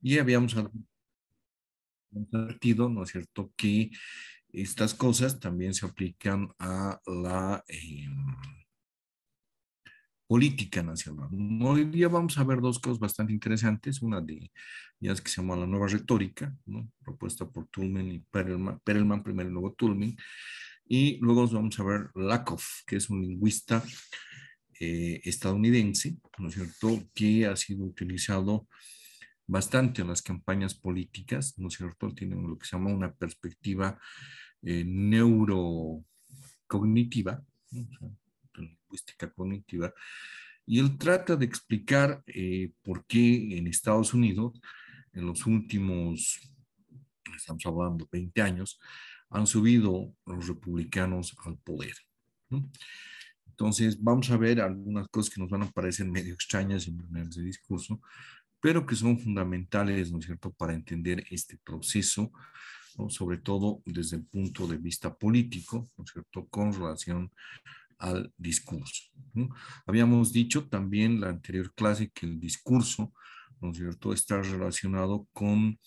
Y habíamos advertido, ¿no es cierto?, que estas cosas también se aplican a la política nacional. Hoy día vamos a ver dos cosas bastante interesantes, una de ellas que se llama la nueva retórica, ¿no?, propuesta por Tullman y Perelman primero y luego Tullman, y luego vamos a ver Lakoff, que es un lingüista estadounidense, ¿no es cierto?, que ha sido utilizado bastante en las campañas políticas, ¿no es cierto? Tienen lo que se llama una perspectiva neurocognitiva, ¿no?, o sea, lingüística cognitiva, y él trata de explicar por qué en Estados Unidos, en los últimos, estamos hablando, 20 años, han subido los republicanos al poder, ¿no? Entonces, vamos a ver algunas cosas que nos van a parecer medio extrañas en ese discurso, pero que son fundamentales, ¿no es cierto?, para entender este proceso, ¿no?, sobre todo desde el punto de vista político, ¿no es cierto?, con relación al discurso, ¿no? Habíamos dicho también en la anterior clase que el discurso, ¿no es cierto?, está relacionado con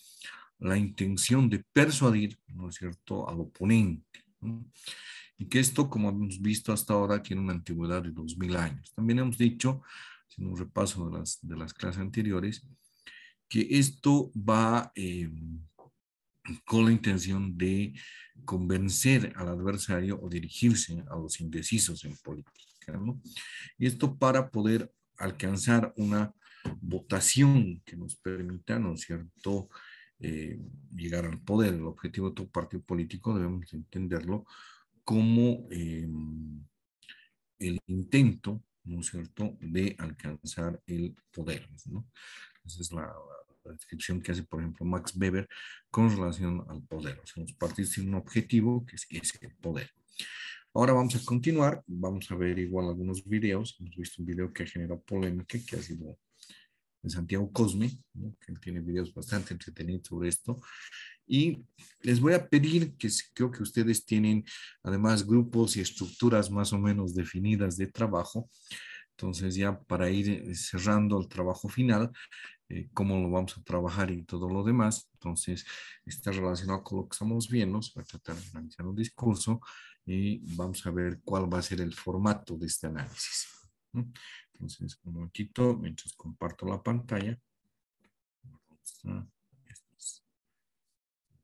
la intención de persuadir, ¿no es cierto?, al oponente, ¿no? Y que esto, como hemos visto hasta ahora, tiene una antigüedad de 2000 años. También hemos dicho, haciendo un repaso de las clases anteriores, que esto va con la intención de convencer al adversario o dirigirse a los indecisos en política, ¿no? Y esto para poder alcanzar una votación que nos permita, ¿no es cierto?, llegar al poder. El objetivo de todo partido político debemos entenderlo como el intento, ¿no es cierto?, de alcanzar el poder, ¿no? Esa es la descripción que hace, por ejemplo, Max Weber con relación al poder. O sea, los partidos tienen un objetivo que es el poder. Ahora vamos a continuar, vamos a ver igual algunos videos. Hemos visto un video que ha generado polémica, que ha sido de Santiago Cosme, ¿no?, que tiene videos bastante entretenidos sobre esto. Y les voy a pedir que creo que ustedes tienen además grupos y estructuras más o menos definidas de trabajo. Entonces ya para ir cerrando el trabajo final, cómo lo vamos a trabajar y todo lo demás. Entonces está relacionado con lo que estamos viendo. Se va a tratar de analizar un discurso y vamos a ver cuál va a ser el formato de este análisis, ¿no? Entonces, un momentito, mientras comparto la pantalla.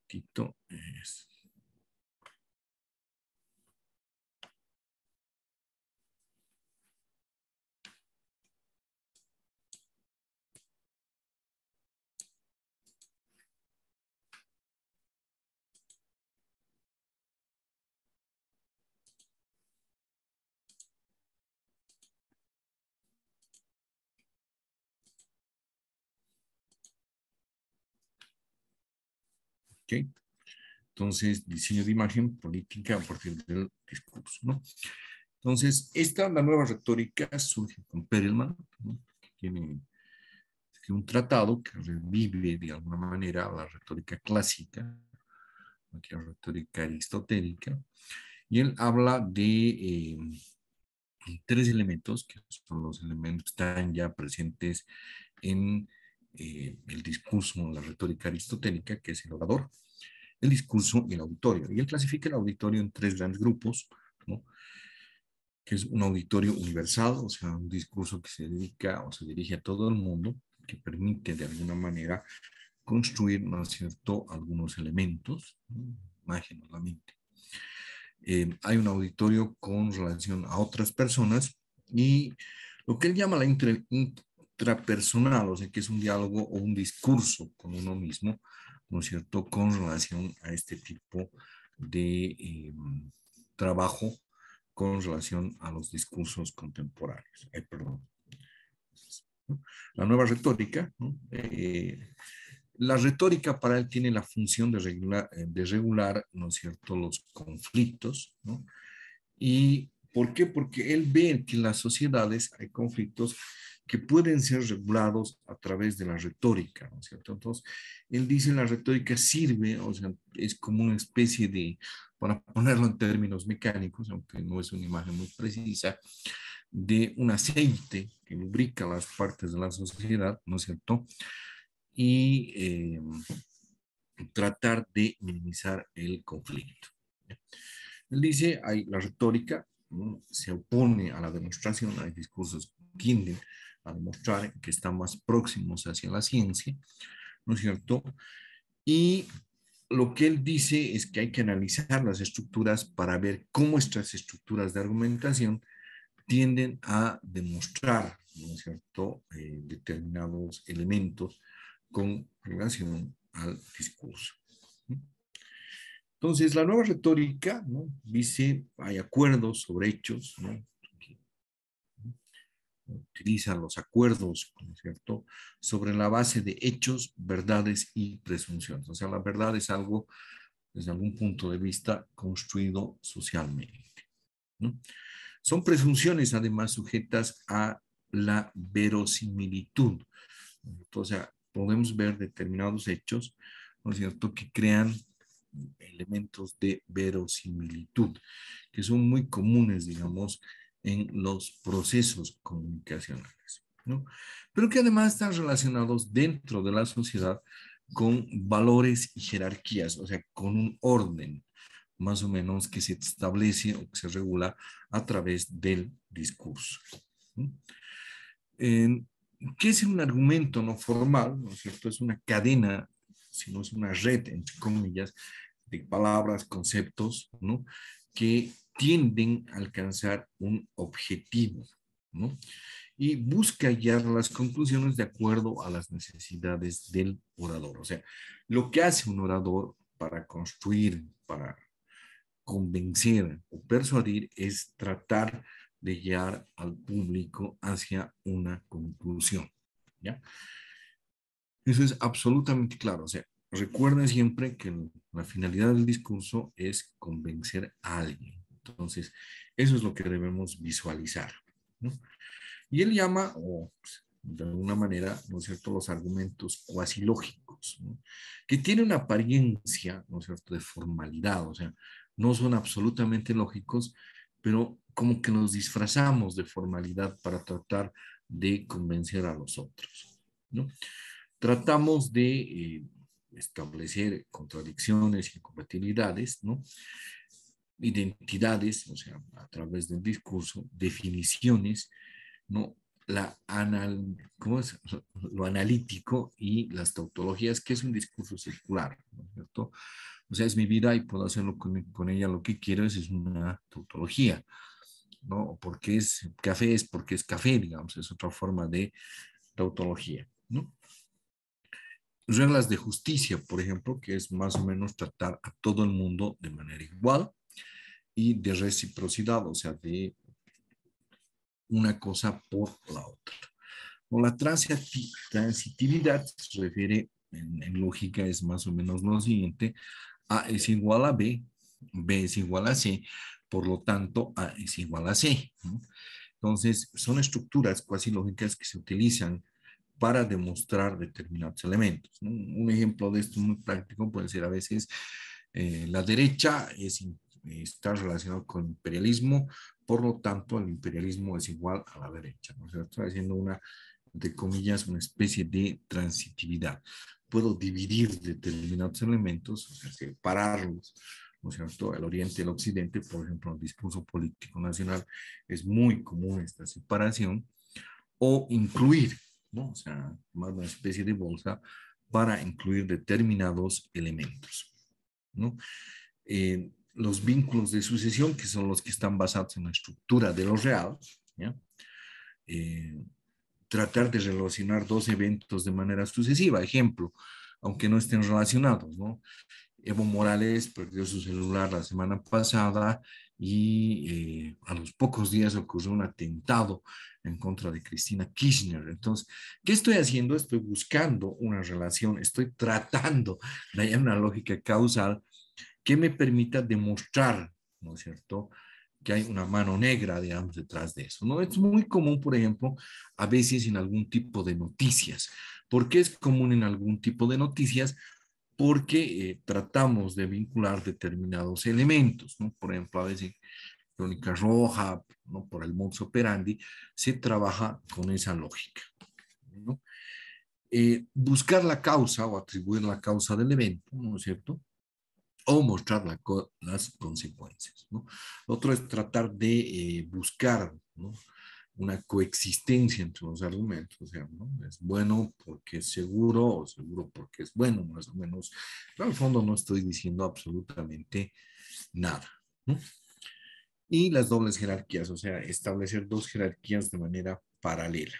Tito es. ¿Ok? Entonces, diseño de imagen política a partir del discurso, ¿no? Entonces, la nueva retórica surge con Perelman, ¿no?, que tiene un tratado que revive de alguna manera la retórica clásica, la retórica aristotélica, y él habla de tres elementos que son los elementos que están ya presentes en el discurso, la retórica aristotélica, que es el orador, el discurso y el auditorio. Y él clasifica el auditorio en tres grandes grupos, ¿no?, que es un auditorio universal, o sea, un discurso que se dedica o se dirige a todo el mundo, que permite de alguna manera construir, ¿no es cierto?, algunos elementos, ¿no?, imagen a la mente. Hay un auditorio con relación a otras personas y lo que él llama la intrapersonal, o sea, que es un diálogo o un discurso con uno mismo, ¿no es cierto?, con relación a este tipo de trabajo con relación a los discursos contemporáneos. Perdón. ¿No? La nueva retórica, ¿no? La retórica para él tiene la función de regular, ¿no es cierto?, los conflictos, ¿no? ¿Y por qué? Porque él ve que en las sociedades hay conflictos que pueden ser regulados a través de la retórica, ¿no es cierto? Entonces, él dice la retórica sirve, o sea, es como una especie de, para ponerlo en términos mecánicos, aunque no es una imagen muy precisa, de un aceite que lubrica las partes de la sociedad, ¿no es cierto?, y tratar de minimizar el conflicto. Él dice, hay la retórica, ¿no? Se opone a la demostración, hay discursos que tienden a demostrar que están más próximos hacia la ciencia, ¿no es cierto? Y lo que él dice es que hay que analizar las estructuras para ver cómo estas estructuras de argumentación tienden a demostrar, ¿no es cierto?, determinados elementos con relación al discurso. Entonces, la nueva retórica, ¿no?, dice, hay acuerdos sobre hechos, ¿no?, que utiliza los acuerdos, ¿no es cierto?, sobre la base de hechos, verdades y presunciones. O sea, la verdad es algo, desde algún punto de vista, construido socialmente, ¿no? Son presunciones, además, sujetas a la verosimilitud. O sea, podemos ver determinados hechos, ¿no es cierto?, que crean elementos de verosimilitud, que son muy comunes, digamos, en los procesos comunicacionales, ¿no? Pero que además están relacionados dentro de la sociedad con valores y jerarquías, o sea, con un orden más o menos que se establece o que se regula a través del discurso, ¿no? ¿Qué es un argumento no formal? ¿No es cierto? Es una cadena, si no es una red, entre comillas, de palabras, conceptos, ¿no?, que tienden a alcanzar un objetivo, ¿no?, y busca hallar las conclusiones de acuerdo a las necesidades del orador. O sea, lo que hace un orador para construir, para convencer o persuadir es tratar de guiar al público hacia una conclusión, ¿ya? Eso es absolutamente claro. O sea, recuerden siempre que la finalidad del discurso es convencer a alguien. Entonces, eso es lo que debemos visualizar, ¿no? Y él llama, o de alguna manera, ¿no es cierto?, los argumentos cuasi lógicos, ¿no?, que tienen una apariencia, ¿no es cierto?, de formalidad. O sea, no son absolutamente lógicos, pero como que los disfrazamos de formalidad para tratar de convencer a los otros, ¿no? Tratamos de establecer contradicciones, incompatibilidades, ¿no?, identidades, o sea, a través del discurso, definiciones, ¿no?, ¿cómo es? Lo analítico y las tautologías, que es un discurso circular, ¿no es cierto? O sea, es mi vida y puedo hacerlo con ella lo que quiero, es una tautología, ¿no? Porque es café, es porque es café, digamos, es otra forma de tautología, ¿no? Reglas de justicia, por ejemplo, que es más o menos tratar a todo el mundo de manera igual, y de reciprocidad, o sea, de una cosa por la otra. O la transitividad se refiere, en lógica es más o menos lo siguiente: A es igual a B, B es igual a C, por lo tanto A es igual a C, ¿no? Entonces, son estructuras cuasi lógicas que se utilizan para demostrar determinados elementos, ¿no? Un ejemplo de esto muy práctico puede ser a veces la derecha está relacionado con imperialismo, por lo tanto el imperialismo es igual a la derecha, ¿no? O sea, estoy haciendo una, entre comillas, una especie de transitividad. Puedo dividir determinados elementos, o sea, separarlos, ¿no es cierto? El oriente y el occidente, por ejemplo, en el discurso político nacional es muy común esta separación, o incluir, ¿no? O sea, más una especie de bolsa para incluir determinados elementos, ¿no? Los vínculos de sucesión, que son los que están basados en la estructura de lo real, ¿ya? Tratar de relacionar dos eventos de manera sucesiva. Ejemplo, aunque no estén relacionados, ¿no? Evo Morales perdió su celular la semana pasada y a los pocos días ocurrió un atentado en contra de Cristina Kirchner. Entonces, ¿qué estoy haciendo? Estoy buscando una relación, estoy tratando de hallar una lógica causal que me permita demostrar, ¿no es cierto?, que hay una mano negra, digamos, detrás de eso, ¿no? Es muy común, por ejemplo, a veces en algún tipo de noticias. ¿Por qué es común en algún tipo de noticias? Porque tratamos de vincular determinados elementos, ¿no? Por ejemplo, a veces Crónica Roja, ¿no?, por el modus operandi, se trabaja con esa lógica, ¿no? buscar la causa o atribuir la causa del evento, ¿no es cierto? O mostrar las consecuencias, ¿no? Otro es tratar de buscar, ¿no?, una coexistencia entre los argumentos, o sea, ¿no? Es bueno porque es seguro o seguro porque es bueno, más o menos. Pero al fondo no estoy diciendo absolutamente nada, ¿no? Y las dobles jerarquías, o sea, establecer dos jerarquías de manera paralela.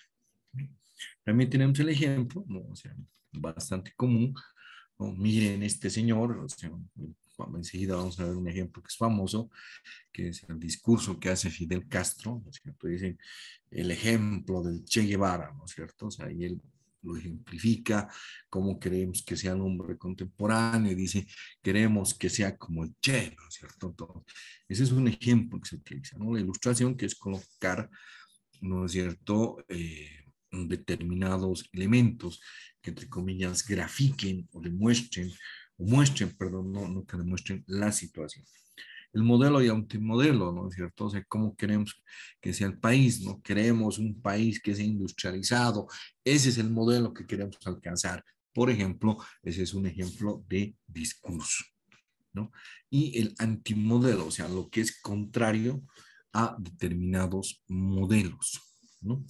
También tenemos el ejemplo, ¿no?, o sea, bastante común, ¿no? Miren este señor, o sea, enseguida vamos a ver un ejemplo que es famoso, que es el discurso que hace Fidel Castro, ¿no es cierto? Dicen el ejemplo del Che Guevara, ¿no es cierto? O sea, y él lo ejemplifica, cómo queremos que sea un hombre contemporáneo, y dice, queremos que sea como el Che, ¿no es cierto? Entonces, ese es un ejemplo que se utiliza, ¿no? La ilustración, que es colocar, ¿no es cierto?, determinados elementos que, entre comillas, grafiquen o demuestren, o muestren, perdón, no que demuestren la situación. El modelo y antimodelo, ¿no es cierto? O sea, cómo queremos que sea el país, ¿no? Queremos un país que sea industrializado, ese es el modelo que queremos alcanzar. Por ejemplo, ese es un ejemplo de discurso, ¿no? Y el antimodelo, o sea, lo que es contrario a determinados modelos, ¿no?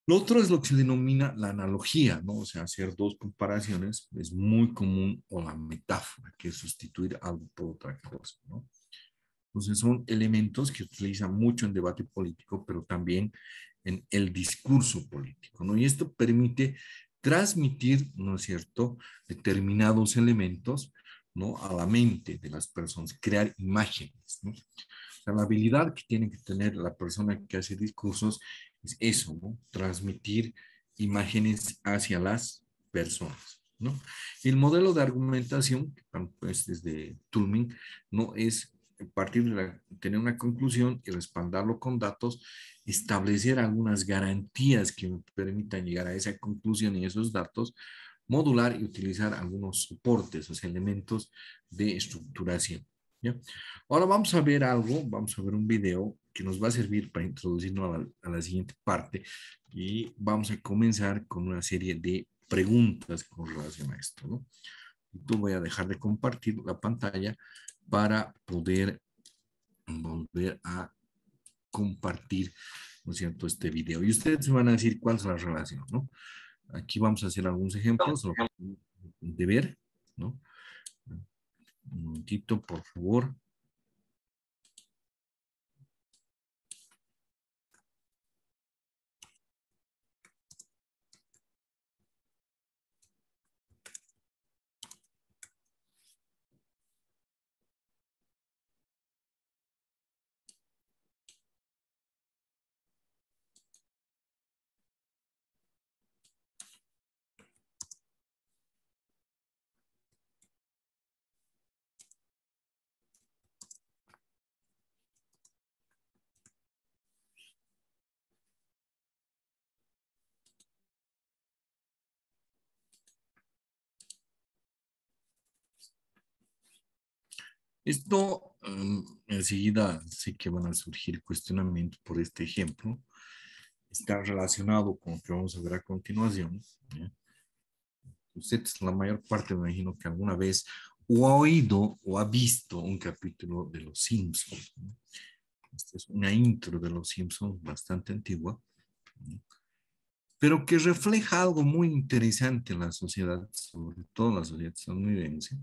Lo otro es lo que se denomina la analogía, ¿no? O sea, hacer dos comparaciones es muy común, o la metáfora, que es sustituir algo por otra cosa, ¿no? Entonces son elementos que utilizan mucho en debate político, pero también en el discurso político, ¿no? Y esto permite transmitir, ¿no es cierto?, determinados elementos, ¿no?, a la mente de las personas, crear imágenes, ¿no? O sea, la habilidad que tiene que tener la persona que hace discursos es eso, ¿no? Transmitir imágenes hacia las personas, ¿no? Y el modelo de argumentación, pues desde Turing, ¿no?, es partir de tener una conclusión y respaldarlo con datos, establecer algunas garantías que me permitan llegar a esa conclusión y esos datos, modular y utilizar algunos soportes, o sea, elementos de estructuración, ¿ya? Ahora vamos a ver algo, vamos a ver un video que nos va a servir para introducirnos a la siguiente parte, y vamos a comenzar con una serie de preguntas con relación a esto, ¿no? Yo voy a dejar de compartir la pantalla para poder volver a compartir, ¿no es cierto?, este video. Y ustedes me van a decir cuál es la relación, ¿no? Aquí vamos a hacer algunos ejemplos de ver, ¿no? Un momentito, por favor. Esto, enseguida sé que van a surgir cuestionamientos por este ejemplo. Está relacionado con lo que vamos a ver a continuación, ¿ya? Ustedes, la mayor parte, me imagino que alguna vez o ha oído o ha visto un capítulo de Los Simpsons, ¿no? Esta es una intro de Los Simpsons bastante antigua, ¿no?, pero que refleja algo muy interesante en la sociedad, sobre todo la sociedad estadounidense.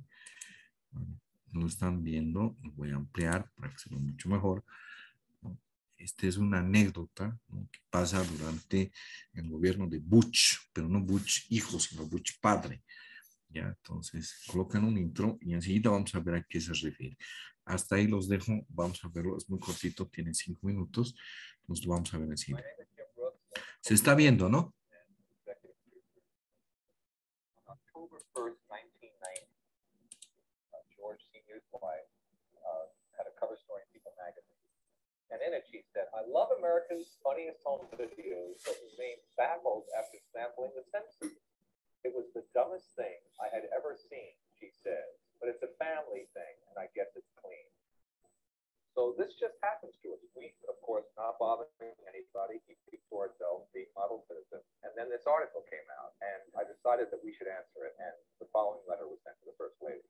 Bueno, lo están viendo, lo voy a ampliar para que se vea mucho mejor, ¿no? Esta es una anécdota, ¿no?, que pasa durante el gobierno de Bush, pero no Bush hijo, sino Bush padre. Ya, entonces colocan un intro y enseguida vamos a ver a qué se refiere. Hasta ahí los dejo, vamos a verlo, es muy cortito, tiene 5 minutos, nos lo vamos a ver enseguida. Se está viendo, ¿no? October 1st, 1990, George Sr.'s wife had a cover story in People magazine. And in it, she said, I love America's funniest home videos, but remained baffled after sampling the census. It was the dumbest thing I had ever seen, she said, but it's a family thing, and I guess it's clean. So this just happens to us. We, of course, not bothering anybody, keeping to ourselves, being model citizens. And then this article came out, and I decided that we should answer it. And the following letter was sent to the First Lady.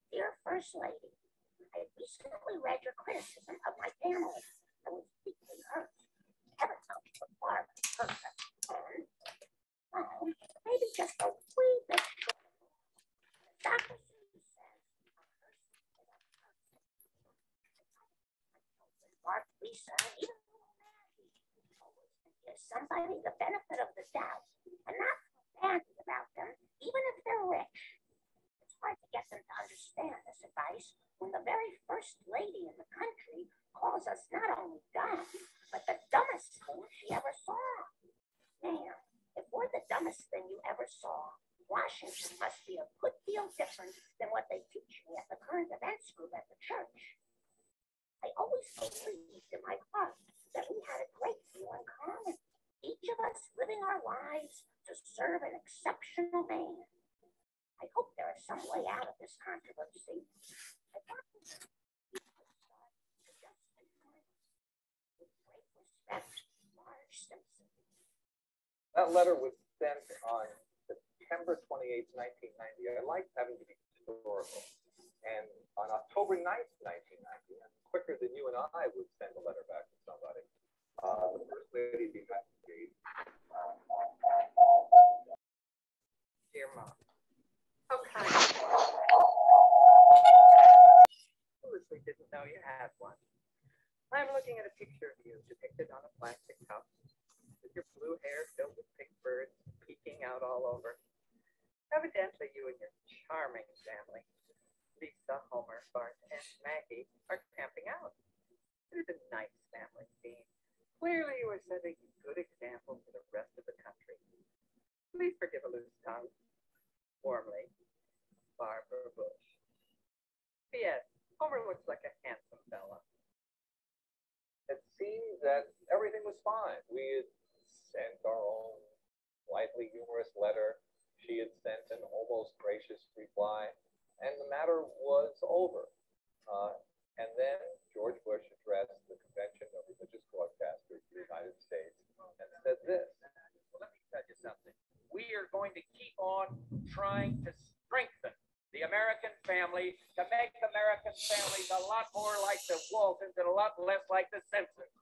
Dear First Lady, I recently read your criticism of my family. I was deeply hurt. Heaven knows the far from perfect. And, well, maybe just a wee bit short. Dr. Seuss says, Mark, Lisa, and even little Maggie always give somebody the benefit of the doubt and not feel badly about them, even if they're rich. It's hard to get them to understand this advice when the very first lady in the country calls us not only dumb, but the dumbest thing she ever saw. Now, if we're the dumbest thing you ever saw, Washington must be a good deal different than what they teach me at the current events group at the church. I always believed in my heart that we had a great deal in common, each of us living our lives to serve an exceptional man. I hope there is some way out of this controversy. I thought we could start to just enjoy it. With great respect, Marge Simpson. That letter was sent on September 28, 1990. I like having to be historical. And on October 9th, 1990, quicker than you and I would send a letter back to somebody, the First Lady of the United States. Dear Mom, how kind. Foolishly didn't know you had one. I'm looking at a picture of you depicted on a plastic cup, with your blue hair filled with pink birds peeking out all over. Evidently, you and your charming family, Lisa, Homer, Bart, and Maggie, are camping out. It is a nice family scene. Clearly, you are setting a good example for the rest of the country. Please forgive a loose tongue. Warmly, Barbara Bush. P.S. Homer looks like a handsome fella. It seemed that everything was fine. We had sent our own slightly humorous letter. She had sent an almost gracious reply, and the matter was over. And then George Bush addressed the Convention of Religious Broadcasters of the United States and said this. Well, let me tell you something. We are going to keep on trying to strengthen the American family, to make American families a lot more like the Waltons and a lot less like the Simpsons.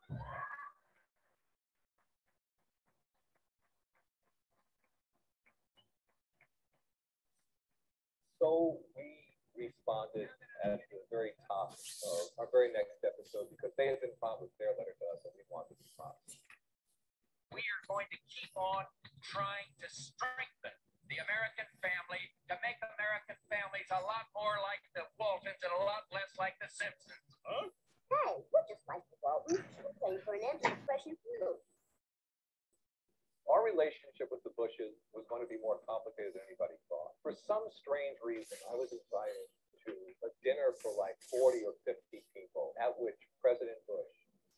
So we responded at the very top of our very next episode because they had been promised their letter to us and we wanted to be promised. We are going to keep on trying to strengthen the American family, to make American families a lot more like the Waltons and a lot less like the Simpsons. Huh? Hey, we're just like the Waltons. We're playing for an empty expression too. Our relationship with the Bushes was going to be more complicated than anybody thought. For some strange reason, I was invited to a dinner for like 40 or 50 people, at which President Bush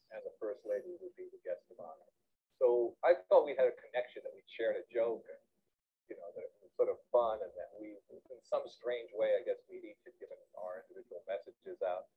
and the First Lady would be the guest of honor. So I thought we had a connection, that we shared a joke, and, you know, that it was sort of fun, and that we, in some strange way, I guess we'd each had given our individual messages out.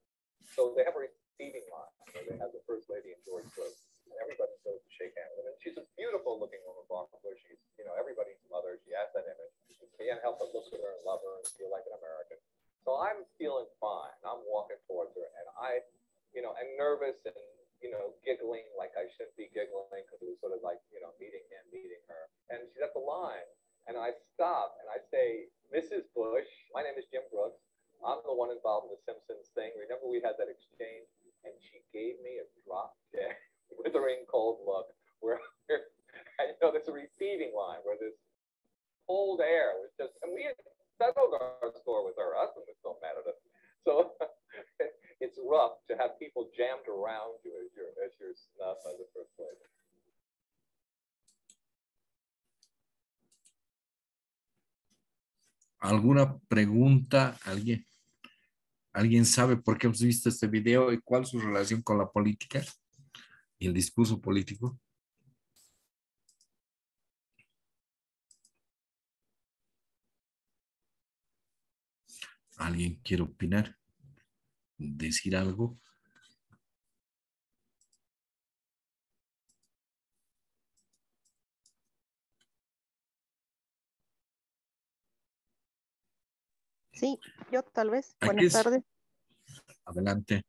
So they have a receiving line where they have the First Lady and George Bush. Everybody goes to shake hands with her. And she's a beautiful looking woman, Barbara Bush. She's, you know, everybody's mother. She has that image. You can't help but look at her and love her and feel like an American. So I'm feeling fine. I'm walking towards her, and I, you know, am nervous and, you know, giggling like I shouldn't be giggling, because it was sort of like, you know, meeting him, meeting her. And she's at the line, and I stop and I say, Mrs. Bush, my name is Jim Brooks. I'm the one involved in the Simpsons thing. Remember we had that exchange? And she gave me a drop dead, withering cold look, where I know there's a receiving line where this cold air was just, and we had settled our score with her husband, was still mad at us. So it's rough to have people jammed around you as you're snubbed by the First Lady. ¿Alguna pregunta? ¿Alguien sabe por qué hemos visto este video y cuál es su relación con la política y el discurso político? ¿Alguien quiere opinar? decir algo. Sí, yo tal vez. Aquí Buenas es. tardes. Adelante.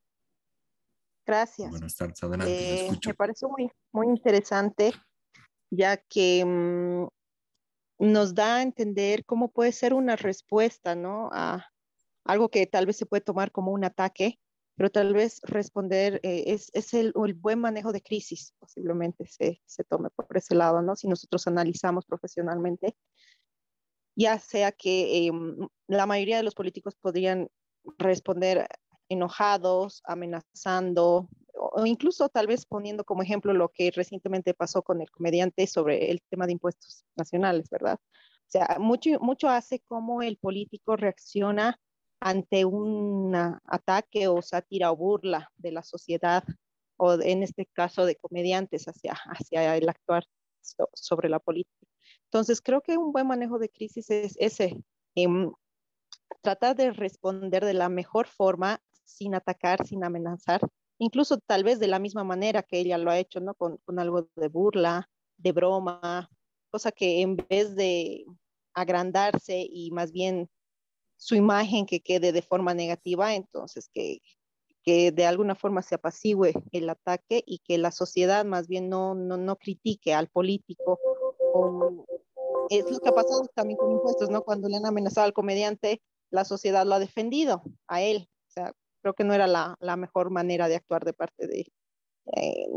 Gracias. Buenas tardes, adelante, le escucho. Me pareció muy interesante, ya que nos da a entender cómo puede ser una respuesta, ¿no? A algo que tal vez se puede tomar como un ataque, pero tal vez responder es el buen manejo de crisis, posiblemente se tome por ese lado, ¿no? Si nosotros analizamos profesionalmente, ya sea que la mayoría de los políticos podrían responder enojados, amenazando, o incluso tal vez poniendo como ejemplo lo que recientemente pasó con el comediante sobre el tema de impuestos nacionales, ¿verdad? O sea, mucho hace cómo el político reacciona ante un ataque o sátira o burla de la sociedad, o en este caso de comediantes hacia el actuar sobre la política. Entonces, creo que un buen manejo de crisis es ese, tratar de responder de la mejor forma, sin atacar, sin amenazar, incluso tal vez de la misma manera que ella lo ha hecho, ¿no? Con algo de burla, de broma, cosa que en vez de agrandarse y más bien su imagen que quede de forma negativa, entonces que de alguna forma se apacigüe el ataque y que la sociedad más bien no critique al político. O, es lo que ha pasado también con impuestos, ¿no? Cuando le han amenazado al comediante, la sociedad lo ha defendido a él. O sea, creo que no era la mejor manera de actuar de parte eh,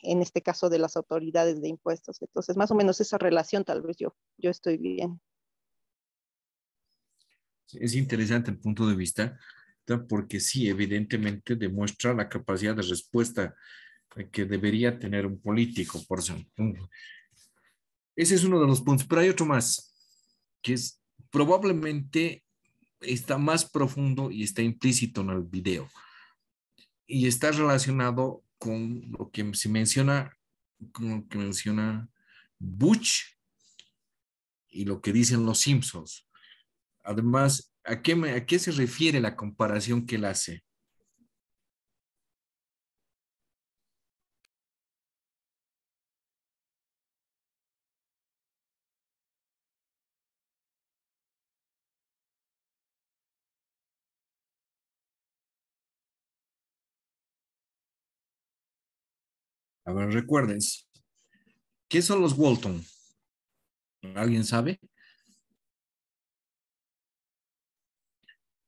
en este caso, de las autoridades de impuestos. Entonces, más o menos esa relación tal vez yo estoy bien. Es interesante el punto de vista, ¿no? Porque sí, evidentemente demuestra la capacidad de respuesta que debería tener un político, por eso. Ese es uno de los puntos, pero hay otro más, que es probablemente está más profundo y está implícito en el video y está relacionado con lo que se menciona, con lo que menciona Butch y lo que dicen los Simpsons. Además, ¿a qué se refiere la comparación que él hace? A ver, recuerden, ¿qué son los Walton? ¿Alguien sabe?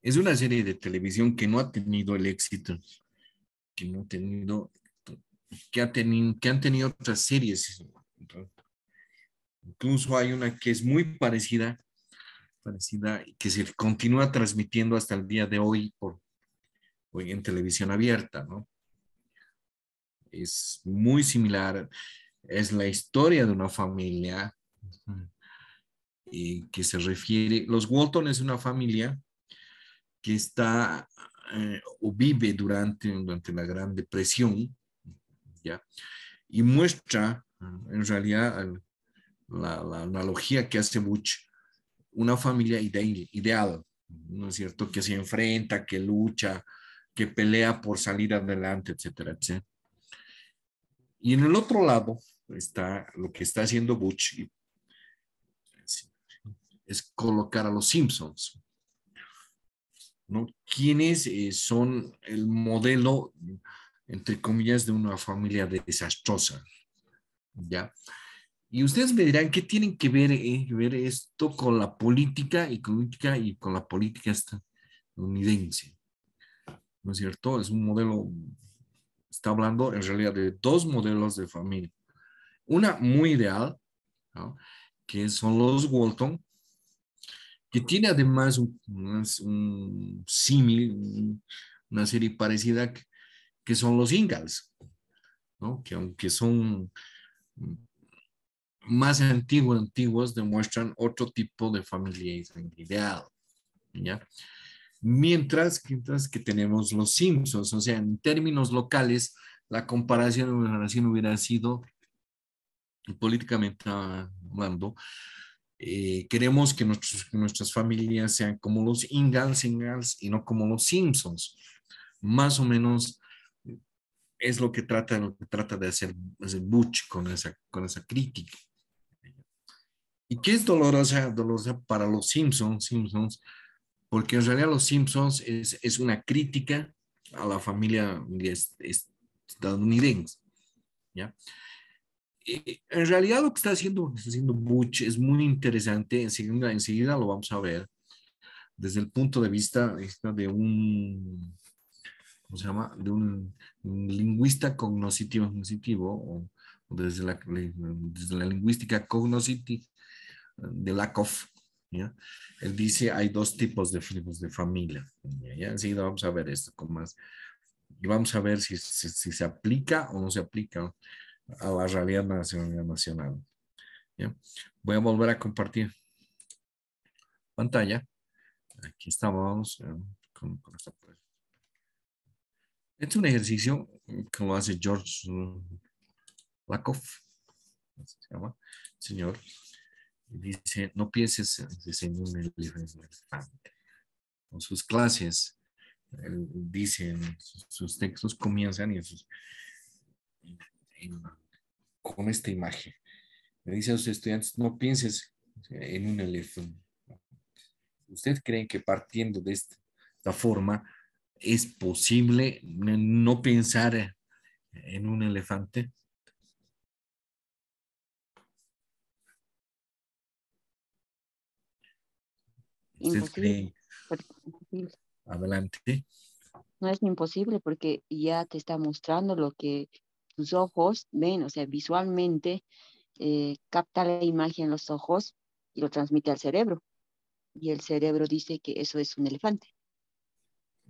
Es una serie de televisión que no ha tenido el éxito, que no ha tenido, que han tenido otras series. Incluso hay una que es muy parecida, que se continúa transmitiendo hasta el día de hoy hoy en televisión abierta, ¿no? Es muy similar, es la historia de una familia que se refiere, los Walton es una familia que está o vive durante la Gran Depresión, ¿ya? Y muestra en realidad la analogía que hace Butch, una familia ideal, ¿no es cierto? Que se enfrenta, que lucha, que pelea por salir adelante, etcétera, etcétera. Y en el otro lado está lo que está haciendo Butch, es colocar a los Simpsons, ¿no? ¿Quiénes son el modelo, entre comillas, de una familia desastrosa? ¿Ya? Y ustedes me dirán, ¿qué tienen que ver esto con la política y con la política estadounidense? ¿No es cierto? Es un modelo, está hablando en realidad de dos modelos de familia. Una muy ideal, ¿no? Que son los Walton, que tiene además un símil, una serie parecida que son los Ingalls, ¿no? Que aunque son más antiguos, demuestran otro tipo de familia ideal, ¿ya? Mientras que tenemos los Simpsons, o sea, en términos locales, la comparación hubiera sido políticamente hablando, queremos que nuestras familias sean como los Ingalls y no como los Simpsons, más o menos es lo que trata de hacer Butch con esa crítica. ¿Y qué es dolorosa? Dolorosa para los Simpsons, porque en realidad los Simpsons es una crítica a la familia estadounidense, ¿ya? En realidad lo que está haciendo Butch es muy interesante, enseguida lo vamos a ver, desde el punto de vista de un, ¿cómo se llama? De un lingüista cognoscitivo o desde la lingüística cognoscitiva de Lakoff, ¿ya? Él dice hay dos tipos de familia, ¿ya? Enseguida vamos a ver esto con más, y vamos a ver si se aplica o no se aplica a la realidad nacional, ¿ya? Voy a volver a compartir pantalla. Aquí estamos con esta. Este es un ejercicio que lo hace George Lakoff, se llama, señor. Dice, no pienses en un elefante. En sus clases, él dice, en sus textos comienzan con esta imagen. Le dice a sus estudiantes, no pienses en un elefante. ¿Ustedes creen que partiendo de esta forma es posible no pensar en un elefante? ¿Ustedes Imposible, creen? imposible. Adelante. No es imposible porque ya te está mostrando lo que tus ojos ven, o sea, visualmente capta la imagen en los ojos y lo transmite al cerebro. Y el cerebro dice que eso es un elefante.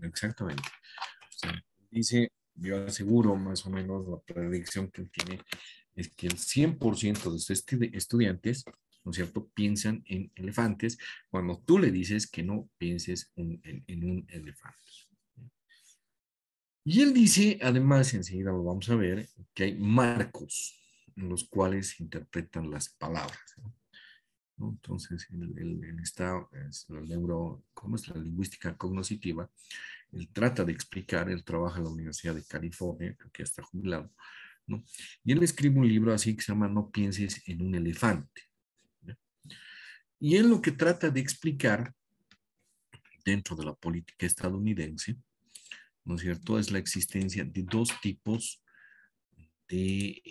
Exactamente. O sea, dice, yo aseguro más o menos la predicción que él tiene es que el 100% de sus estudiantes, ¿no es cierto?, piensan en elefantes cuando tú le dices que no pienses en un elefante. Y él dice, además, enseguida lo vamos a ver, que hay marcos en los cuales se interpretan las palabras, ¿no? Entonces, él está, ¿cómo es la lingüística cognoscitiva? Él trata de explicar, él trabaja en la Universidad de California, creo que ya está jubilado, ¿no? Y él escribe un libro así que se llama No pienses en un elefante, ¿no? Y él lo que trata de explicar dentro de la política estadounidense, ¿no es cierto?, es la existencia de dos tipos de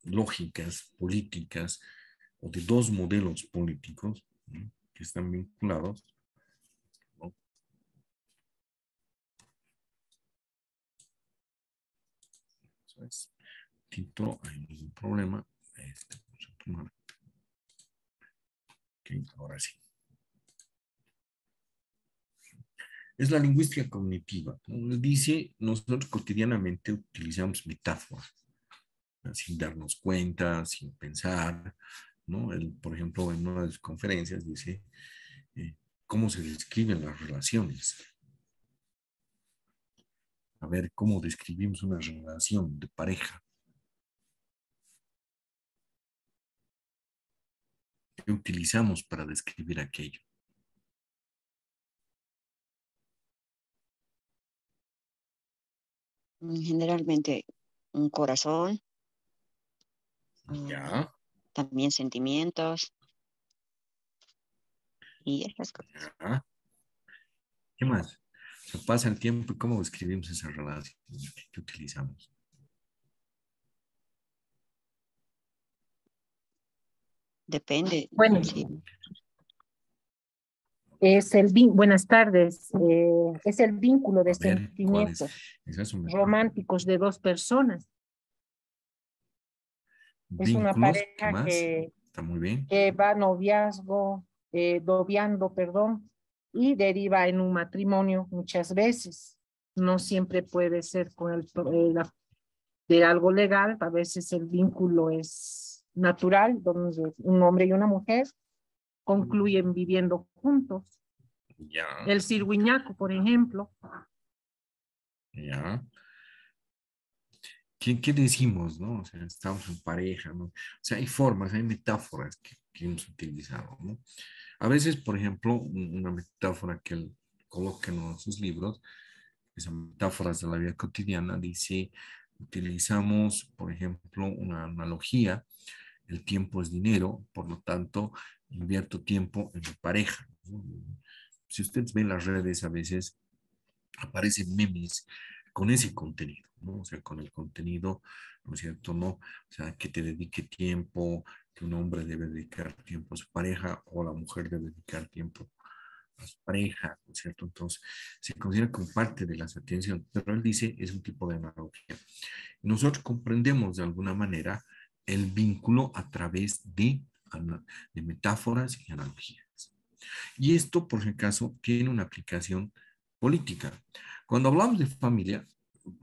lógicas políticas o de dos modelos políticos, ¿no?, que están vinculados, ¿no? Eso es. Título, hay ningún problema. Vamos a tomar. Ok, ahora sí. Es la lingüística cognitiva, ¿no? Dice, nosotros cotidianamente utilizamos metáforas, ¿no?, sin darnos cuenta, sin pensar, ¿no? Él, por ejemplo, en una de sus conferencias dice cómo se describen las relaciones. A ver, cómo describimos una relación de pareja. ¿Qué utilizamos para describir aquello? Generalmente un corazón, Ya, también sentimientos y esas cosas. ya. ¿Qué más? O sea, pasa el tiempo y cómo describimos esa relación que utilizamos. Depende. Bueno, Sí. buenas tardes, es el vínculo de A ver, ¿cuál es? sentimientos Esa es una románticos de dos personas. Es una vínculos, ¿qué pareja más? Está muy bien. que va noviando, perdón, y deriva en un matrimonio muchas veces. No siempre puede ser de algo legal, a veces el vínculo es natural, donde un hombre y una mujer concluyen viviendo juntos. Ya, El cirguiñaco, por ejemplo. ya. ¿Qué decimos, no? O sea, estamos en pareja, ¿no? O sea, hay formas, hay metáforas que hemos utilizado, ¿no? A veces, por ejemplo, una metáfora que él colocan en sus libros, esas metáforas de la vida cotidiana, dice, utilizamos, por ejemplo, una analogía, el tiempo es dinero, por lo tanto, invierto tiempo en mi pareja. Si ustedes ven las redes, a veces aparecen memes con ese contenido, ¿no? O sea, con el contenido, ¿no es cierto? ¿No? O sea, que te dedique tiempo, que un hombre debe dedicar tiempo a su pareja o la mujer debe dedicar tiempo a su pareja, ¿no es cierto? Entonces, se considera como parte de las atenciones, pero él dice es un tipo de analogía. Nosotros comprendemos de alguna manera el vínculo a través de metáforas y analogías. Y esto, por si acaso, tiene una aplicación política. Cuando hablamos de familia,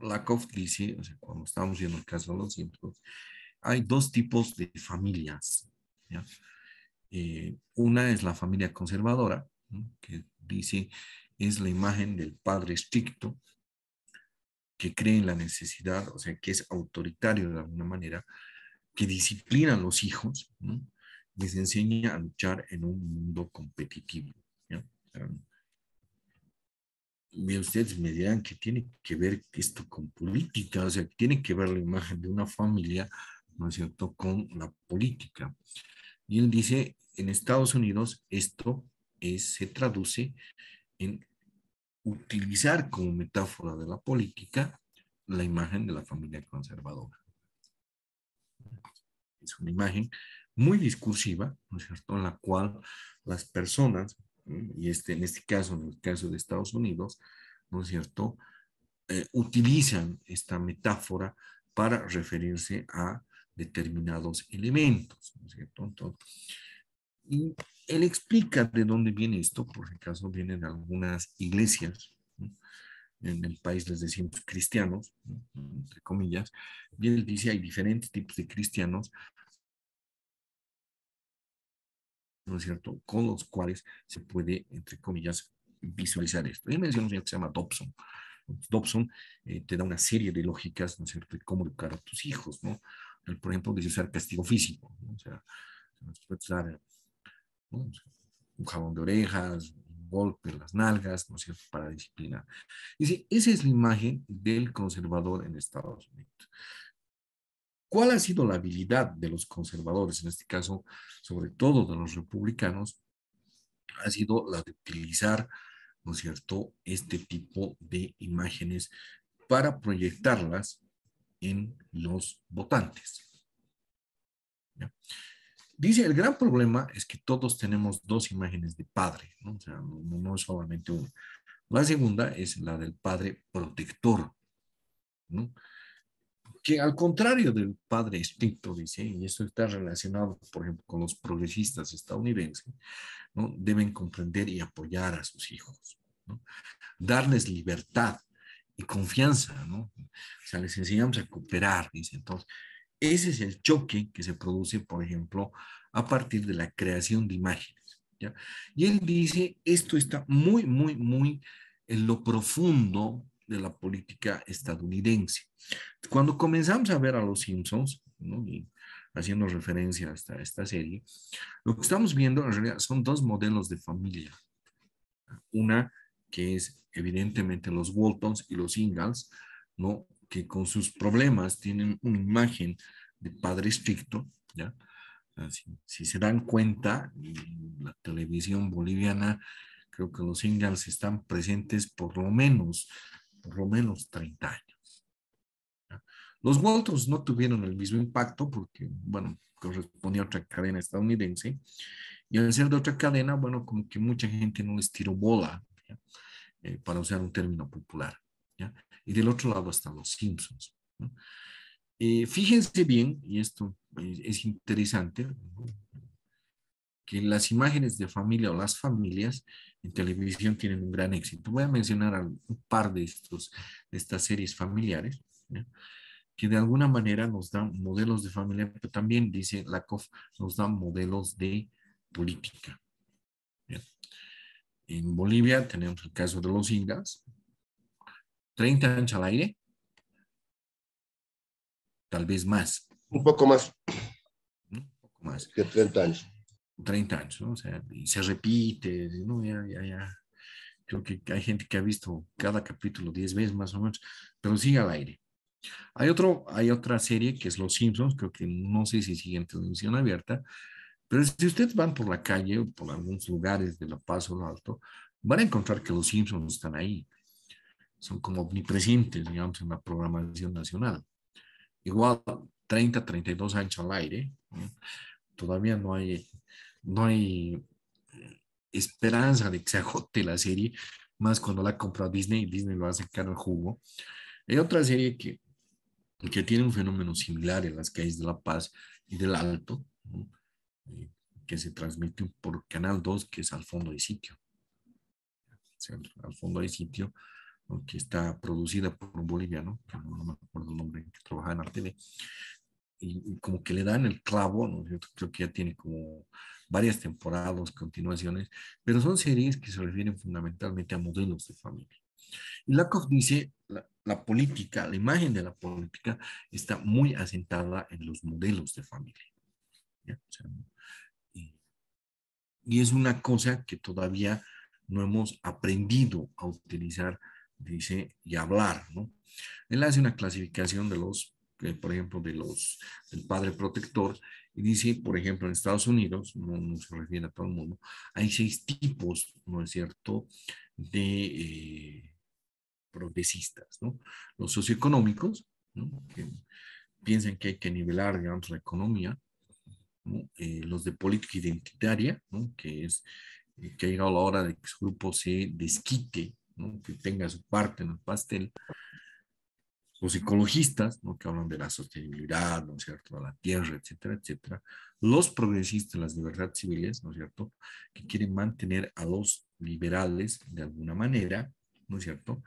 Lakoff dice, o sea, cuando estamos viendo el caso de los Simpsons, hay dos tipos de familias. ¿Ya? Una es la familia conservadora, ¿no? Que dice es la imagen del padre estricto, que cree en la necesidad, o sea, que es autoritario de alguna manera, que disciplina a los hijos, ¿no? Les enseña a luchar en un mundo competitivo. ¿Ya? Ustedes me dirán que tiene que ver esto con política, o sea, que tiene que ver la imagen de una familia, ¿no es cierto?, con la política. Y él dice, en Estados Unidos esto se traduce en utilizar como metáfora de la política la imagen de la familia conservadora. Es una imagen muy discursiva, ¿no es cierto?, en la cual las personas, y en este caso, en el caso de Estados Unidos, ¿no es cierto?, utilizan esta metáfora para referirse a determinados elementos, ¿no es cierto? Entonces, y él explica de dónde viene esto, por si acaso viene de algunas iglesias, ¿no? En el país les decimos cristianos, ¿no? Entre comillas, y él dice hay diferentes tipos de cristianos, ¿no es cierto?, con los cuales se puede, entre comillas, visualizar esto. Él menciona un señor que se llama Dobson. Dobson te da una serie de lógicas, ¿no es cierto?, de cómo educar a tus hijos, ¿no? Él, por ejemplo, dice usar castigo físico, ¿no? O sea, puedes dar, ¿no?, un jabón de orejas, un golpe en las nalgas, ¿no es cierto?, para disciplinar. Dice, esa es la imagen del conservador en Estados Unidos. ¿Cuál ha sido la habilidad de los conservadores, en este caso, sobre todo de los republicanos? Ha sido la de utilizar, ¿no es cierto?, este tipo de imágenes para proyectarlas en los votantes. ¿Ya? Dice, el gran problema es que todos tenemos dos imágenes de padre, ¿no? O sea, no es solamente una. La segunda es la del padre protector, ¿no? Que al contrario del padre estricto, dice, y esto está relacionado, por ejemplo, con los progresistas estadounidenses, ¿no?, deben comprender y apoyar a sus hijos, ¿no?, darles libertad y confianza, ¿no? O sea, les enseñamos a cooperar, dice. Entonces, ese es el choque que se produce, por ejemplo, a partir de la creación de imágenes, ¿ya? Y él dice, esto está muy, muy, muy en lo profundo de la política estadounidense. Cuando comenzamos a ver a los Simpsons, ¿no?, y haciendo referencia a esta serie, lo que estamos viendo en realidad son dos modelos de familia. Una que es evidentemente los Waltons y los Ingalls, ¿no?, que con sus problemas tienen una imagen de padre estricto, ¿ya? Si se dan cuenta, en la televisión boliviana, creo que los Ingalls están presentes por lo menos 30 años. ¿Ya? Los Waltons no tuvieron el mismo impacto porque, bueno, correspondía a otra cadena estadounidense, y al ser de otra cadena, bueno, como que mucha gente no les tiró bola, ¿ya? Para usar un término popular, ¿ya? Y del otro lado están los Simpsons, ¿no? Fíjense bien, y esto es interesante, ¿no?, que las imágenes de familia o las familias en televisión tienen un gran éxito. Voy a mencionar un par de estas series familiares, ¿ya?, que de alguna manera nos dan modelos de familia, pero también, dice Lakoff, nos dan modelos de política. ¿Ya? En Bolivia tenemos el caso de los Ingas, 30 años al aire, tal vez más. Un poco más. ¿No? Un poco más. Que 30 años. 30 años, ¿no? O sea, y se repite, ¿no? Ya Creo que hay gente que ha visto cada capítulo 10 veces más o menos, pero sigue al aire. Hay otra serie que es Los Simpsons, creo que no sé si sigue en televisión abierta, pero si ustedes van por la calle o por algunos lugares de La Paz o Lo Alto, van a encontrar que los Simpsons están ahí. Son como omnipresentes, digamos, en la programación nacional. Igual, 30, 32 años al aire, ¿no? Todavía no hay esperanza de que se agote la serie, más cuando la compró Disney y Disney lo va a sacar al jugo. Hay otra serie que tiene un fenómeno similar en las calles de La Paz y del Alto, ¿no? Que se transmite por Canal 2, que es Al Fondo de Sitio. O sea, Al Fondo de Sitio, ¿no? Que está producida por un boliviano, que no me acuerdo el nombre, que trabaja en la TV, y como que le dan el clavo, ¿no? Yo creo que ya tiene como varias temporadas, continuaciones, pero son series que se refieren fundamentalmente a modelos de familia. Y Lakoff dice, la política, la imagen de la política está muy asentada en los modelos de familia. ¿Ya? O sea, y es una cosa que todavía no hemos aprendido a utilizar, dice, y hablar, ¿no? Él hace una clasificación de los, por ejemplo, del padre protector, y dice, por ejemplo, en Estados Unidos, no se refiere a todo el mundo, hay 6 tipos, ¿no es cierto?, de progresistas, ¿no? Los socioeconómicos, ¿no? Que piensan que hay que nivelar, digamos, la economía, ¿no? Los de política identitaria, ¿no? Que es que ha llegado la hora de que su grupo se desquite, ¿no? Que tenga su parte en el pastel. Los ecologistas, ¿no? Que hablan de la sostenibilidad, ¿no es cierto?, de la tierra, etcétera, etcétera. Los progresistas, las libertades civiles, ¿no es cierto?, que quieren mantener a los liberales de alguna manera, ¿no es cierto?,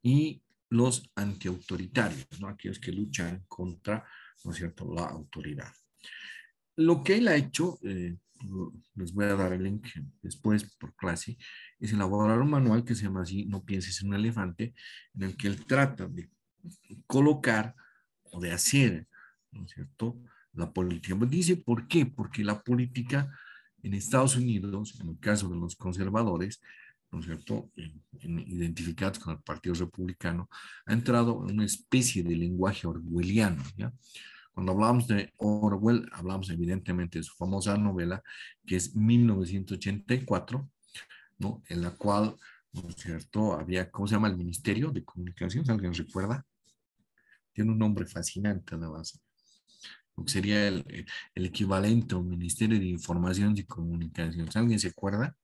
y los antiautoritarios, ¿no?, aquellos que luchan contra, ¿no es cierto?, la autoridad. Lo que él ha hecho, les voy a dar el link después por clase, es elaborar un manual que se llama así, No pienses en un elefante, en el que él trata de colocar o de hacer, ¿no es cierto?, la política. Dice, ¿por qué? Porque la política en Estados Unidos, en el caso de los conservadores, ¿no es cierto?, identificados con el Partido Republicano, ha entrado en una especie de lenguaje orwelliano, ¿ya? Cuando hablamos de Orwell, hablamos evidentemente de su famosa novela, que es 1984, ¿no?, en la cual, ¿no es cierto?, había, ¿cómo se llama?, el Ministerio de Comunicaciones, ¿alguien recuerda? Tiene un nombre fascinante, además. Lo que sería el equivalente a un Ministerio de Información y Comunicaciones. ¿Alguien se acuerda?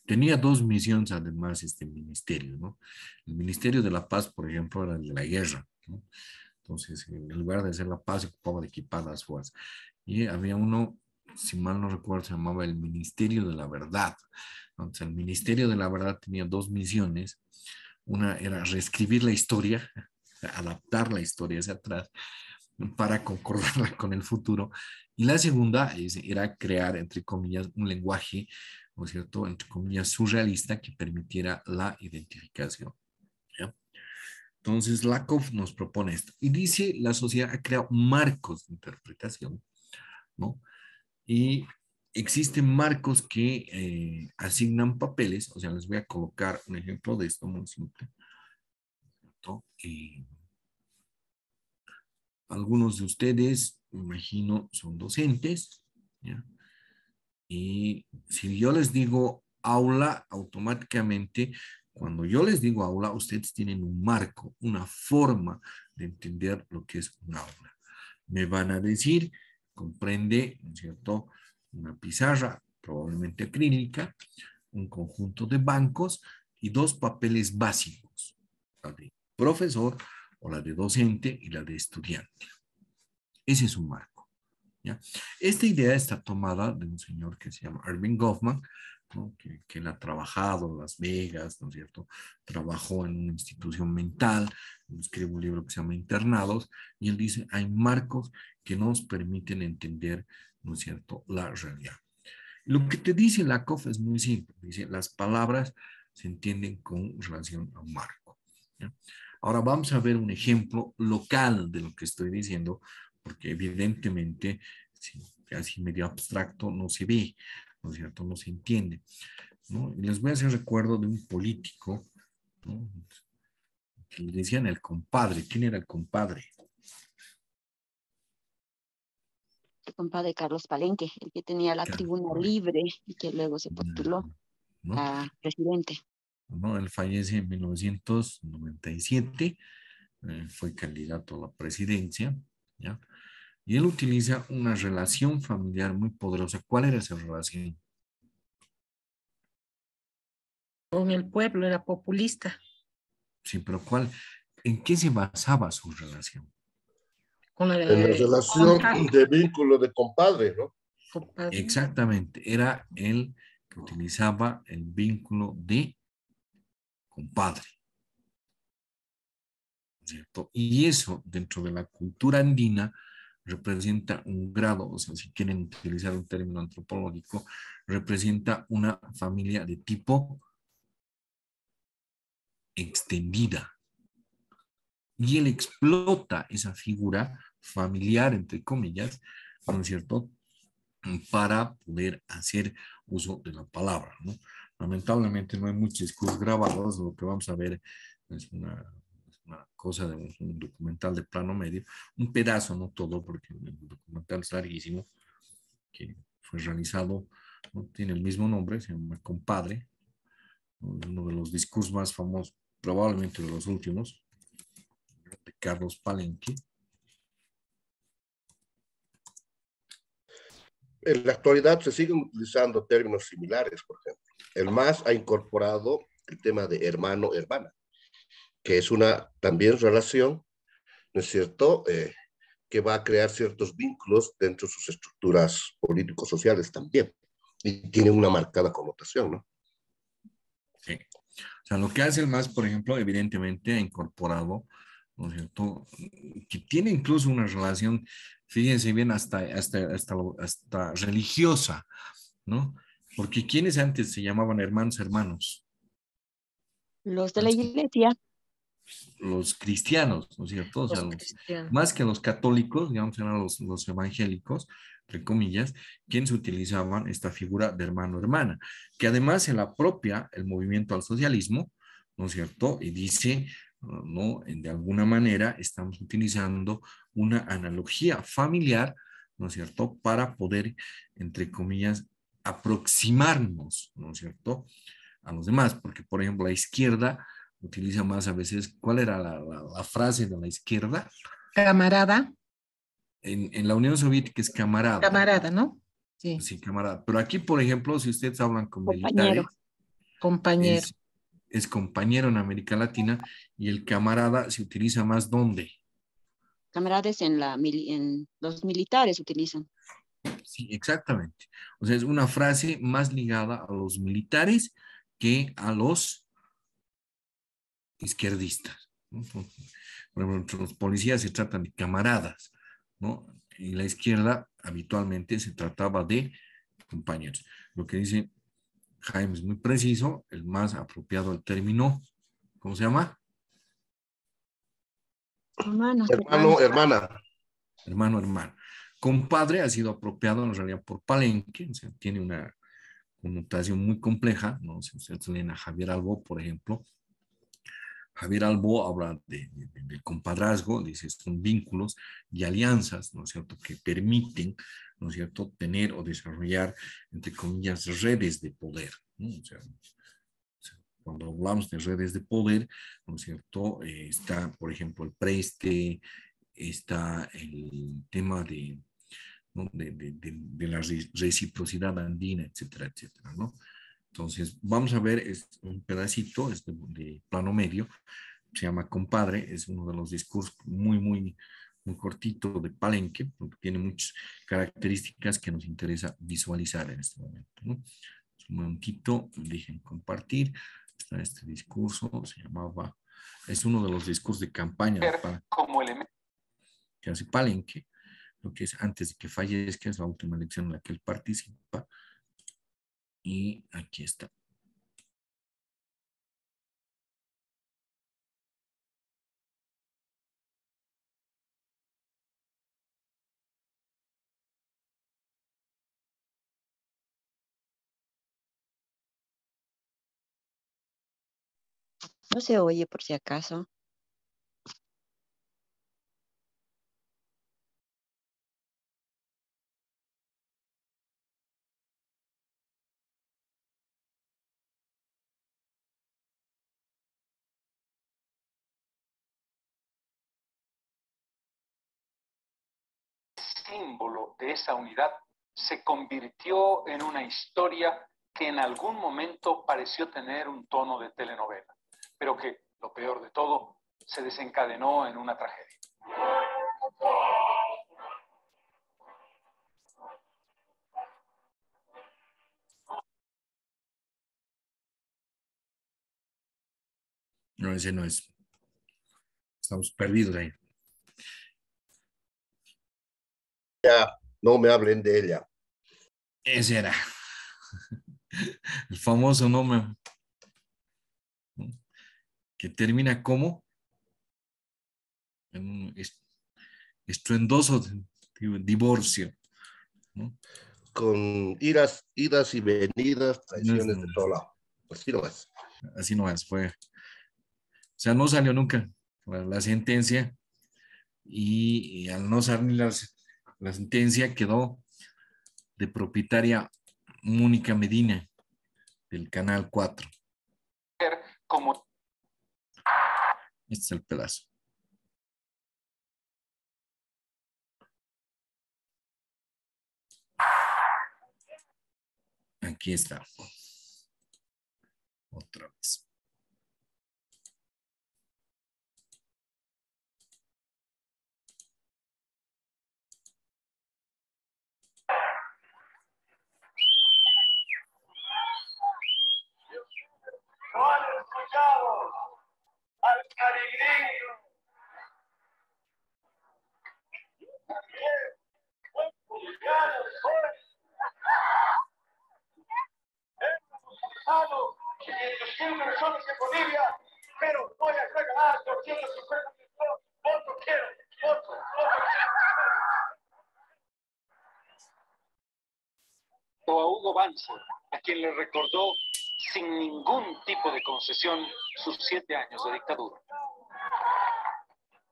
Tenía 2 misiones, además, este ministerio, ¿no? El Ministerio de la Paz, por ejemplo, era el de la guerra, ¿no? Entonces, en lugar de hacer la paz, se ocupaba de equipar las fuerzas. Y había uno, si mal no recuerdo, se llamaba el Ministerio de la Verdad. Entonces, el Ministerio de la Verdad tenía 2 misiones. Una era reescribir la historia, adaptar la historia hacia atrás para concordarla con el futuro. Y la segunda era crear, entre comillas, un lenguaje, ¿no es cierto?, entre comillas, surrealista que permitiera la identificación. ¿Ya? Entonces, Lakoff nos propone esto. Y dice, la sociedad ha creado marcos de interpretación, ¿no? Y existen marcos que asignan papeles. O sea, les voy a colocar un ejemplo de esto muy simple, ¿no? Algunos de ustedes, me imagino, son docentes, ¿ya? Y si yo les digo aula, automáticamente, cuando yo les digo aula, ustedes tienen un marco, una forma de entender lo que es un aula. Me van a decir, comprende, ¿no es cierto?, una pizarra, probablemente acrílica, un conjunto de bancos y 2 papeles básicos, la de profesor o la de docente y la de estudiante. Ese es un marco, ¿ya? Esta idea está tomada de un señor que se llama Erving Goffman, ¿no?, que él ha trabajado en Las Vegas, ¿no es cierto? Trabajó en una institución mental, escribe un libro que se llama Internados, y él dice, hay marcos que nos permiten entender, ¿no es cierto?, la realidad. Lo que te dice Lakoff es muy simple, dice, las palabras se entienden con relación a un marco, ¿ya? Ahora vamos a ver un ejemplo local de lo que estoy diciendo, porque evidentemente sí, así medio abstracto no se ve, ¿no es cierto? No se entiende, ¿no? Y les voy a hacer recuerdo de un político, ¿no? Que le decían el compadre. ¿Quién era el compadre? El compadre Carlos Palenque, el que tenía la tribuna libre y que luego se postuló ¿No? a presidente. ¿No? Él fallece en 1997, fue candidato a la presidencia, ¿ya? Y él utiliza una relación familiar muy poderosa. ¿Cuál era esa relación? Con el pueblo, era populista. Sí, pero ¿cuál? ¿En qué se basaba su relación? Con la En la relación de vínculo de compadre, ¿no? compadre. Exactamente, era él que utilizaba el vínculo de compadre, ¿cierto? Y eso dentro de la cultura andina representa un grado, o sea, si quieren utilizar un término antropológico, representa una familia de tipo extendida. Y él explota esa figura familiar, entre comillas, ¿no es cierto?, para poder hacer uso de la palabra, ¿no? Lamentablemente no hay muchos discursos grabados, lo que vamos a ver es una cosa de un documental de plano medio, un pedazo, no todo, porque el documental es larguísimo, que fue realizado, ¿no? Tiene el mismo nombre, se llama Compadre, ¿no? Uno de los discursos más famosos, probablemente de los últimos, de Carlos Palenque. En la actualidad se siguen utilizando términos similares, por ejemplo. El MAS ha incorporado el tema de hermano-hermana, que es una también relación, ¿no es cierto?, que va a crear ciertos vínculos dentro de sus estructuras políticos-sociales también. Y tiene una marcada connotación, ¿no? Sí. O sea, lo que hace el MAS, por ejemplo, evidentemente ha incorporado, ¿no es cierto?, que tiene incluso una relación, fíjense bien, hasta religiosa, ¿no? Porque quienes antes se llamaban hermanos, hermanos, Los de la iglesia, los cristianos, ¿no es cierto? O sea, Los cristianos. más que los católicos, digamos, eran los evangélicos, entre comillas, quienes utilizaban esta figura de hermano-hermana, que además se la apropia el movimiento al socialismo, ¿no es cierto? Y dice, ¿no? De alguna manera estamos utilizando una analogía familiar, ¿no es cierto? Para poder, entre comillas, aproximarnos, ¿no es cierto?, a los demás, porque por ejemplo la izquierda utiliza más a veces, ¿cuál era la frase de la izquierda? Camarada, En la Unión Soviética es camarada, camarada, ¿no? Sí, sí, camarada, pero aquí, por ejemplo, si ustedes hablan con compañero. militares, compañero. es, es compañero en América Latina y el camarada se utiliza más ¿dónde? Camaradas en los militares utilizan. Sí, exactamente. O sea, es una frase más ligada a los militares que a los izquierdistas, ¿no? Por ejemplo, entre los policías se tratan de camaradas, ¿no? Y la izquierda habitualmente se trataba de compañeros. Lo que dice Jaime es muy preciso, el más apropiado el término, ¿cómo se llama? Hermanos, Hermano, hermanos. hermana. Hermano, hermano. Compadre ha sido apropiado en realidad por Palenque, o sea, tiene una connotación muy compleja, ¿no? Si ustedes leen a Javier Albo, por ejemplo, Javier Albo habla del compadrazgo, dice, son vínculos y alianzas, ¿no es cierto?, que permiten, ¿no es cierto?, tener o desarrollar, entre comillas, redes de poder, ¿no? O sea, cuando hablamos de redes de poder, ¿no es cierto?, está, por ejemplo, el preste, está el tema ¿no?, de la reciprocidad andina, etcétera, etcétera, ¿no? Entonces, vamos a ver un pedacito de plano medio, se llama Compadre, es uno de los discursos muy cortito de Palenque, porque tiene muchas características que nos interesa visualizar en este momento, ¿no? Un momentito, dejen compartir. Está este discurso, se llamaba, es uno de los discursos de campaña que hace Palenque, lo que es antes de que fallezca, es la última elección en la que él participa, y aquí está. No se oye por si acaso. Símbolo de esa unidad se convirtió en una historia que en algún momento pareció tener un tono de telenovela, pero que, lo peor de todo, se desencadenó en una tragedia. No, ese no es. Estamos perdidos ahí. Ya, no me hablen de ella. Ese era. El famoso nombre. Que termina como en un estruendoso divorcio, ¿no? Con idas y venidas, traiciones de todo lado. Así nomás. Así no es, fue. O sea, no salió nunca la sentencia y al no salir la sentencia quedó de propietaria Mónica Medina del Canal 4. Como Este es el pedazo. Aquí está. Otra vez. No han escuchado al caribeño. Hemos 500 personas en Bolivia, pero voy a regalar 250 votos. Quiero, votos. o a Hugo Banzer, a quien le recordó sin ningún tipo de concesión sus 7 años de dictadura.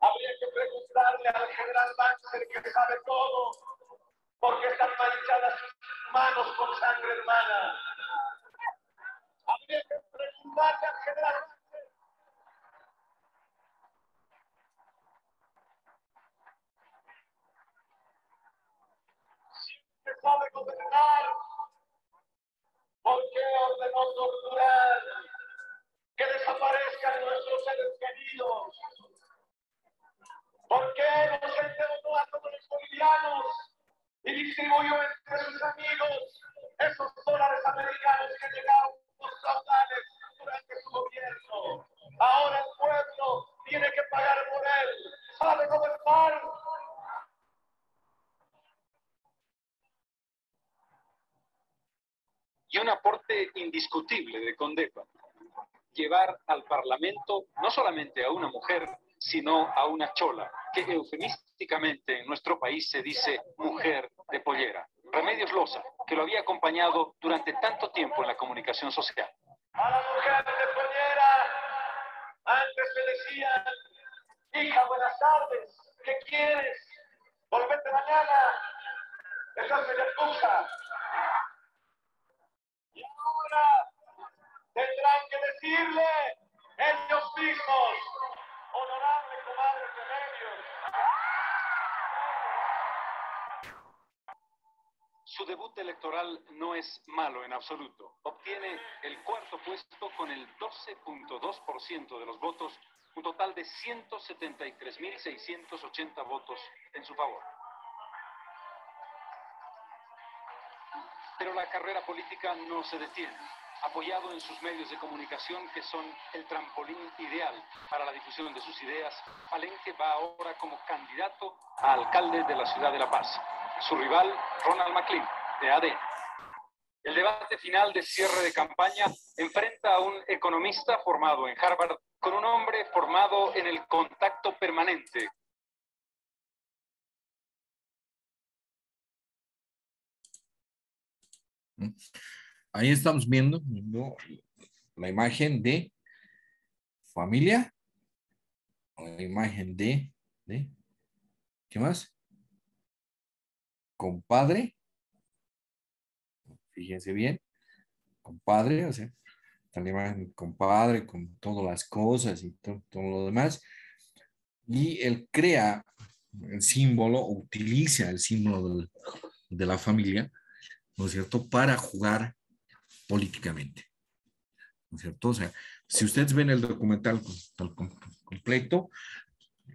Habría que preguntarle al general Banzer, que sabe todo, porque están manchadas sus manos con sangre hermana. Habría que preguntarle al general Banzer. Si usted sabe gobernar, ¿por qué ordenó torturar? Que desaparezcan nuestros seres queridos. ¿Por qué no se endeudó a todos los bolivianos y distribuyó entre sus amigos esos dólares americanos que llegaron por caudales durante su gobierno? Ahora el pueblo tiene que pagar por él. ¿Sabe gobernar? Y un aporte indiscutible de Condepa: llevar al Parlamento no solamente a una mujer, sino a una chola, que eufemísticamente en nuestro país se dice mujer de pollera. Remedios Loza, que lo había acompañado durante tanto tiempo en la comunicación social. A la mujer de pollera, antes me decían, hija, buenas tardes, ¿qué quieres? Volvete mañana, estás media excusa. Y ahora tendrán que decirle ellos mismos, honorable comadre Remedios. Su debut electoral no es malo en absoluto. Obtiene el 4º puesto con el 12.2% de los votos, un total de 173.680 votos en su favor. Pero la carrera política no se detiene. Apoyado en sus medios de comunicación, que son el trampolín ideal para la difusión de sus ideas, Palenque va ahora como candidato a alcalde de la ciudad de La Paz. Su rival, Ronald McLean, de AD. El debate final de cierre de campaña enfrenta a un economista formado en Harvard con un hombre formado en el contacto permanente. Ahí estamos viendo la imagen de familia, la imagen de, ¿qué más? Compadre, fíjense bien, compadre, o sea, está la imagen de compadre con todas las cosas y todo lo demás, y él crea el símbolo, utiliza el símbolo de la familia, ¿no es cierto?, para jugar políticamente, ¿no es cierto? O sea, si ustedes ven el documental completo,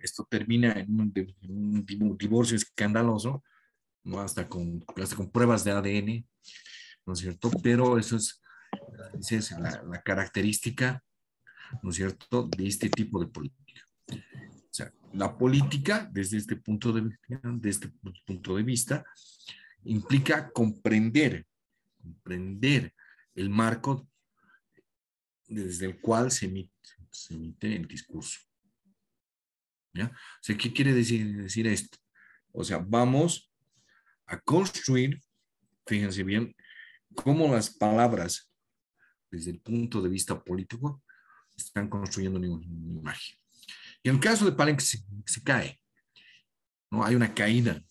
esto termina en un divorcio escandaloso, ¿no? Hasta con pruebas de ADN, ¿no es cierto? Pero esa es la característica, ¿no es cierto?, de este tipo de política. O sea, la política, desde este punto de vista, implica comprender el marco desde el cual se emite el discurso. ¿Ya? O sea, ¿qué quiere decir esto? O sea, vamos a construir, fíjense bien, cómo las palabras, desde el punto de vista político, están construyendo una imagen. Y en el caso de Palenque se cae, ¿no? Hay una caída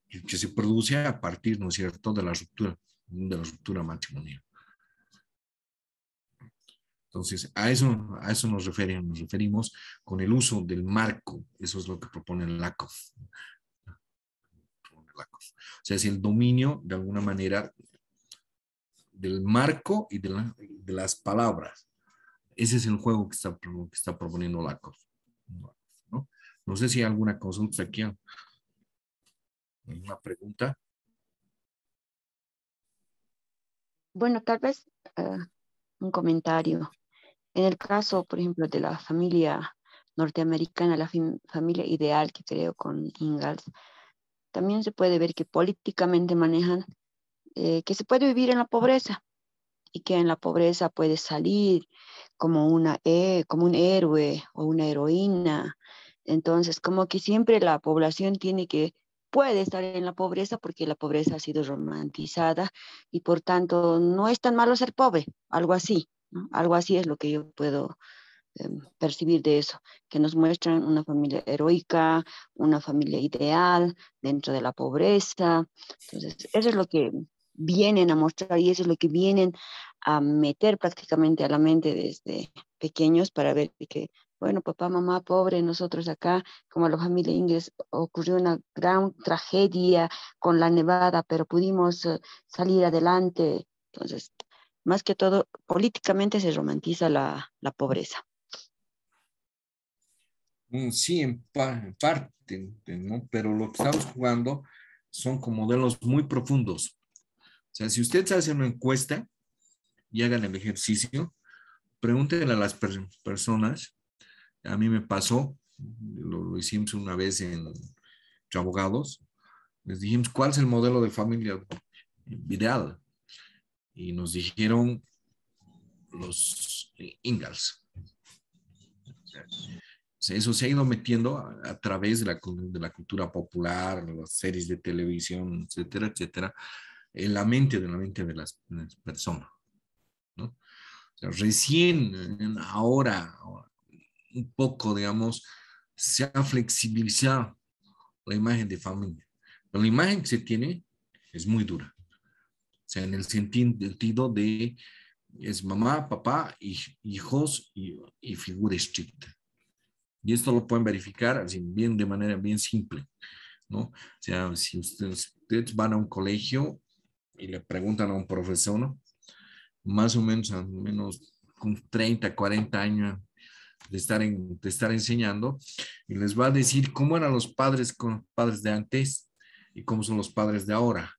que se produce a partir, ¿no es cierto?, de la ruptura matrimonial. Entonces, a eso nos referimos con el uso del marco. Eso es lo que propone Lakoff. O sea, es el dominio, de alguna manera, del marco y de las palabras. Ese es el juego que está proponiendo Lakoff, ¿no? No sé si hay alguna consulta aquí, alguna pregunta. Bueno, tal vez un comentario. En el caso, por ejemplo, de la familia norteamericana, la familia ideal que creo con Ingalls, también se puede ver que políticamente manejan que se puede vivir en la pobreza y que en la pobreza puedes salir como como un héroe o una heroína. Entonces, como que siempre la población puede estar en la pobreza porque la pobreza ha sido romantizada y por tanto no es tan malo ser pobre, algo así, ¿no? Algo así es lo que yo puedo percibir de eso, que nos muestran una familia heroica, una familia ideal dentro de la pobreza. Entonces, eso es lo que vienen a mostrar y eso es lo que vienen a meter prácticamente a la mente desde pequeños para ver que, bueno, papá, mamá, pobre, nosotros acá, como la familia Ingalls, ocurrió una gran tragedia con la nevada, pero pudimos salir adelante. Entonces, más que todo, políticamente se romantiza la pobreza. Sí, en parte, ¿no? Pero lo que estamos jugando son con modelos muy profundos. O sea, si ustedes hacen una encuesta y hagan el ejercicio, pregúntenle a las personas. A mí me pasó, lo hicimos una vez entre abogados, les dijimos, ¿cuál es el modelo de familia ideal? Y nos dijeron los Ingalls. Eso se ha ido metiendo a través de la cultura popular, las series de televisión, etcétera, etcétera, en la mente de las personas, ¿no? O sea, recién, ahora, un poco, digamos, se ha flexibilizado la imagen de familia. Pero la imagen que se tiene es muy dura. O sea, en el sentido de es mamá, papá, hijos y figura estricta. Y esto lo pueden verificar así, de manera bien simple, ¿no? O sea, si ustedes van a un colegio y le preguntan a un profesor, ¿no?, más o menos, al menos con 30, 40 años de estar enseñando, y les va a decir cómo eran los padres de antes y cómo son los padres de ahora.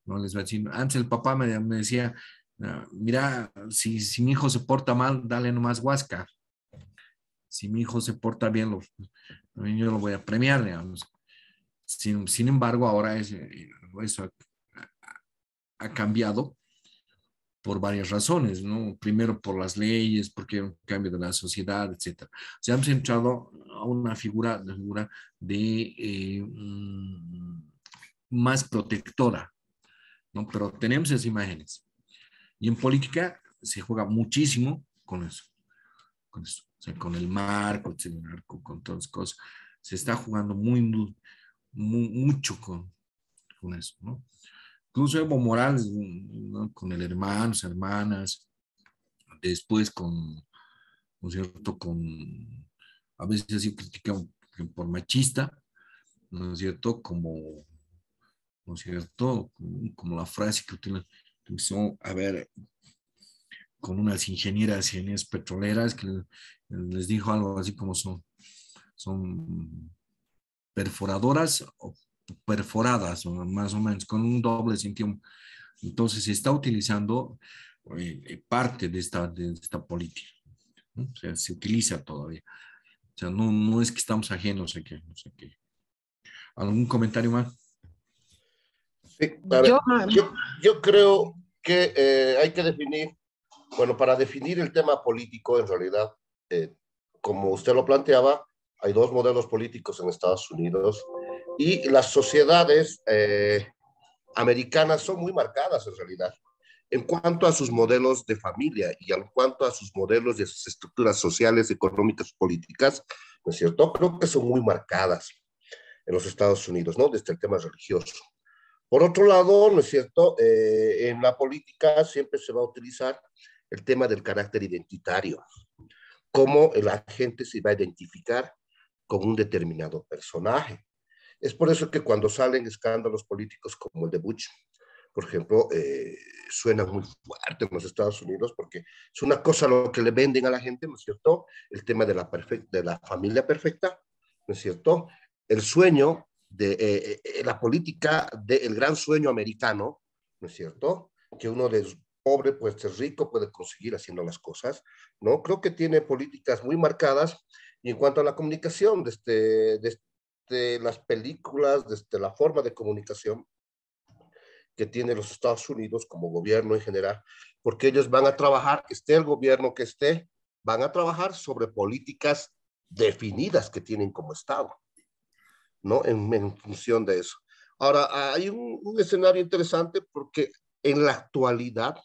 No les va a decir, antes el papá me decía, mira, si mi hijo se porta mal, dale nomás huasca. Si mi hijo se porta bien, yo lo voy a premiar, digamos. Sin embargo, ahora eso ha cambiado por varias razones, ¿no? Primero por las leyes, porque hay un cambio de la sociedad, etc. Se han centrado a una figura de más protectora, ¿no? Pero tenemos esas imágenes. Y en política se juega muchísimo con eso. con eso. O sea, con el marco, con todas las cosas. Se está jugando mucho con eso, ¿no? Incluso Evo Morales, ¿no? Con el hermanos, hermanas, después ¿no es cierto? A veces ha sido criticado por machista, ¿no es cierto? ¿No es cierto? Como la frase que utilizó, a ver, con unas ingenieras petroleras que les dijo algo así como son perforadoras o perforadas, más o menos, con un doble sentido. Entonces se está utilizando parte de esta política, ¿no? O sea, se utiliza todavía. O sea, no es que estamos ajenos a que, no sé qué. ¿Algún comentario más? Sí, a ver, yo creo que hay que definir, bueno, para definir el tema político, en realidad, como usted lo planteaba, hay dos modelos políticos en Estados Unidos y las sociedades americanas son muy marcadas en realidad en cuanto a sus modelos de familia y en cuanto a sus modelos de sus estructuras sociales, económicas, políticas, ¿no es cierto? Creo que son muy marcadas en los Estados Unidos, ¿no? Desde el tema religioso. Por otro lado, ¿no es cierto? En la política siempre se va a utilizar el tema del carácter identitario, cómo la gente se va a identificar con un determinado personaje. Es por eso que cuando salen escándalos políticos como el de Bush, por ejemplo, suena muy fuerte en los Estados Unidos porque es una cosa lo que le venden a la gente, ¿no es cierto? El tema de la familia perfecta, ¿no es cierto? El sueño de la política del gran sueño americano, ¿no es cierto? Que uno de pobre puede ser rico, puede conseguir haciendo las cosas, ¿no? Creo que tiene políticas muy marcadas y en cuanto a la comunicación, desde las películas, desde la forma de comunicación que tiene los Estados Unidos como gobierno en general, porque ellos van a trabajar, esté el gobierno que esté, van a trabajar sobre políticas definidas que tienen como Estado, ¿no? En función de eso. Ahora, hay un escenario interesante porque en la actualidad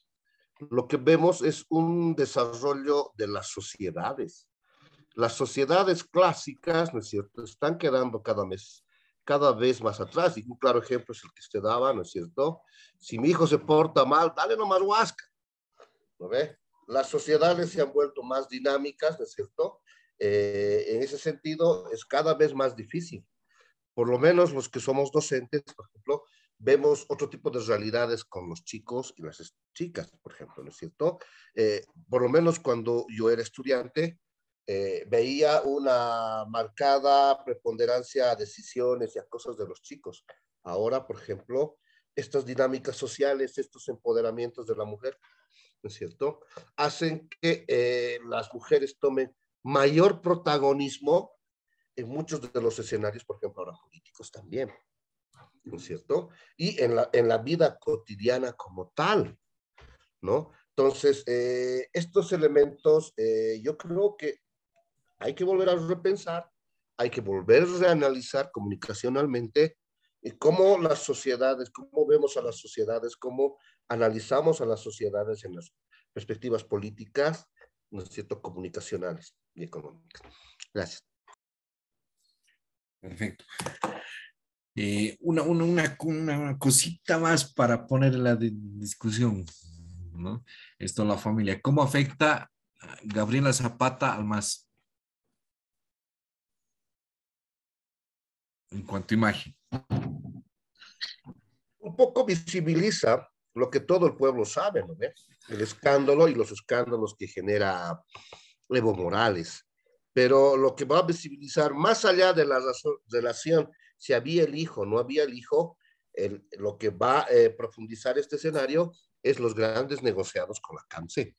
lo que vemos es un desarrollo de las sociedades. Las sociedades clásicas, ¿no es cierto?, están quedando cada vez más atrás. Y un claro ejemplo es el que usted daba, ¿no es cierto? Si mi hijo se porta mal, dale nomás huasca, ¿no ve? Las sociedades se han vuelto más dinámicas, ¿no es cierto? En ese sentido, es cada vez más difícil. Por lo menos los que somos docentes, por ejemplo, vemos otro tipo de realidades con los chicos y las chicas, por ejemplo, ¿no es cierto? Por lo menos cuando yo era estudiante, veía una marcada preponderancia a decisiones y a cosas de los chicos. Ahora, por ejemplo, estas dinámicas sociales, estos empoderamientos de la mujer, ¿no es cierto?, hacen que las mujeres tomen mayor protagonismo en muchos de los escenarios, por ejemplo, ahora políticos también, ¿no es cierto? Y en la vida cotidiana como tal, ¿no? Entonces, estos elementos, yo creo que hay que volver a repensar, hay que volver a reanalizar comunicacionalmente cómo las sociedades, cómo vemos a las sociedades, cómo analizamos a las sociedades en las perspectivas políticas, ¿no es cierto?, comunicacionales y económicas. Gracias. Perfecto. Una cosita más para poner en la discusión, ¿no? Esto, la familia. ¿Cómo afecta a Gabriela Zapata al MAS en cuanto a imagen? Un poco visibiliza lo que todo el pueblo sabe, ¿no? El escándalo y los escándalos que genera Evo Morales. Pero lo que va a visibilizar, más allá de la relación, si había el hijo o no había el hijo, lo que va a profundizar este escenario es los grandes negociados con la CAMSE,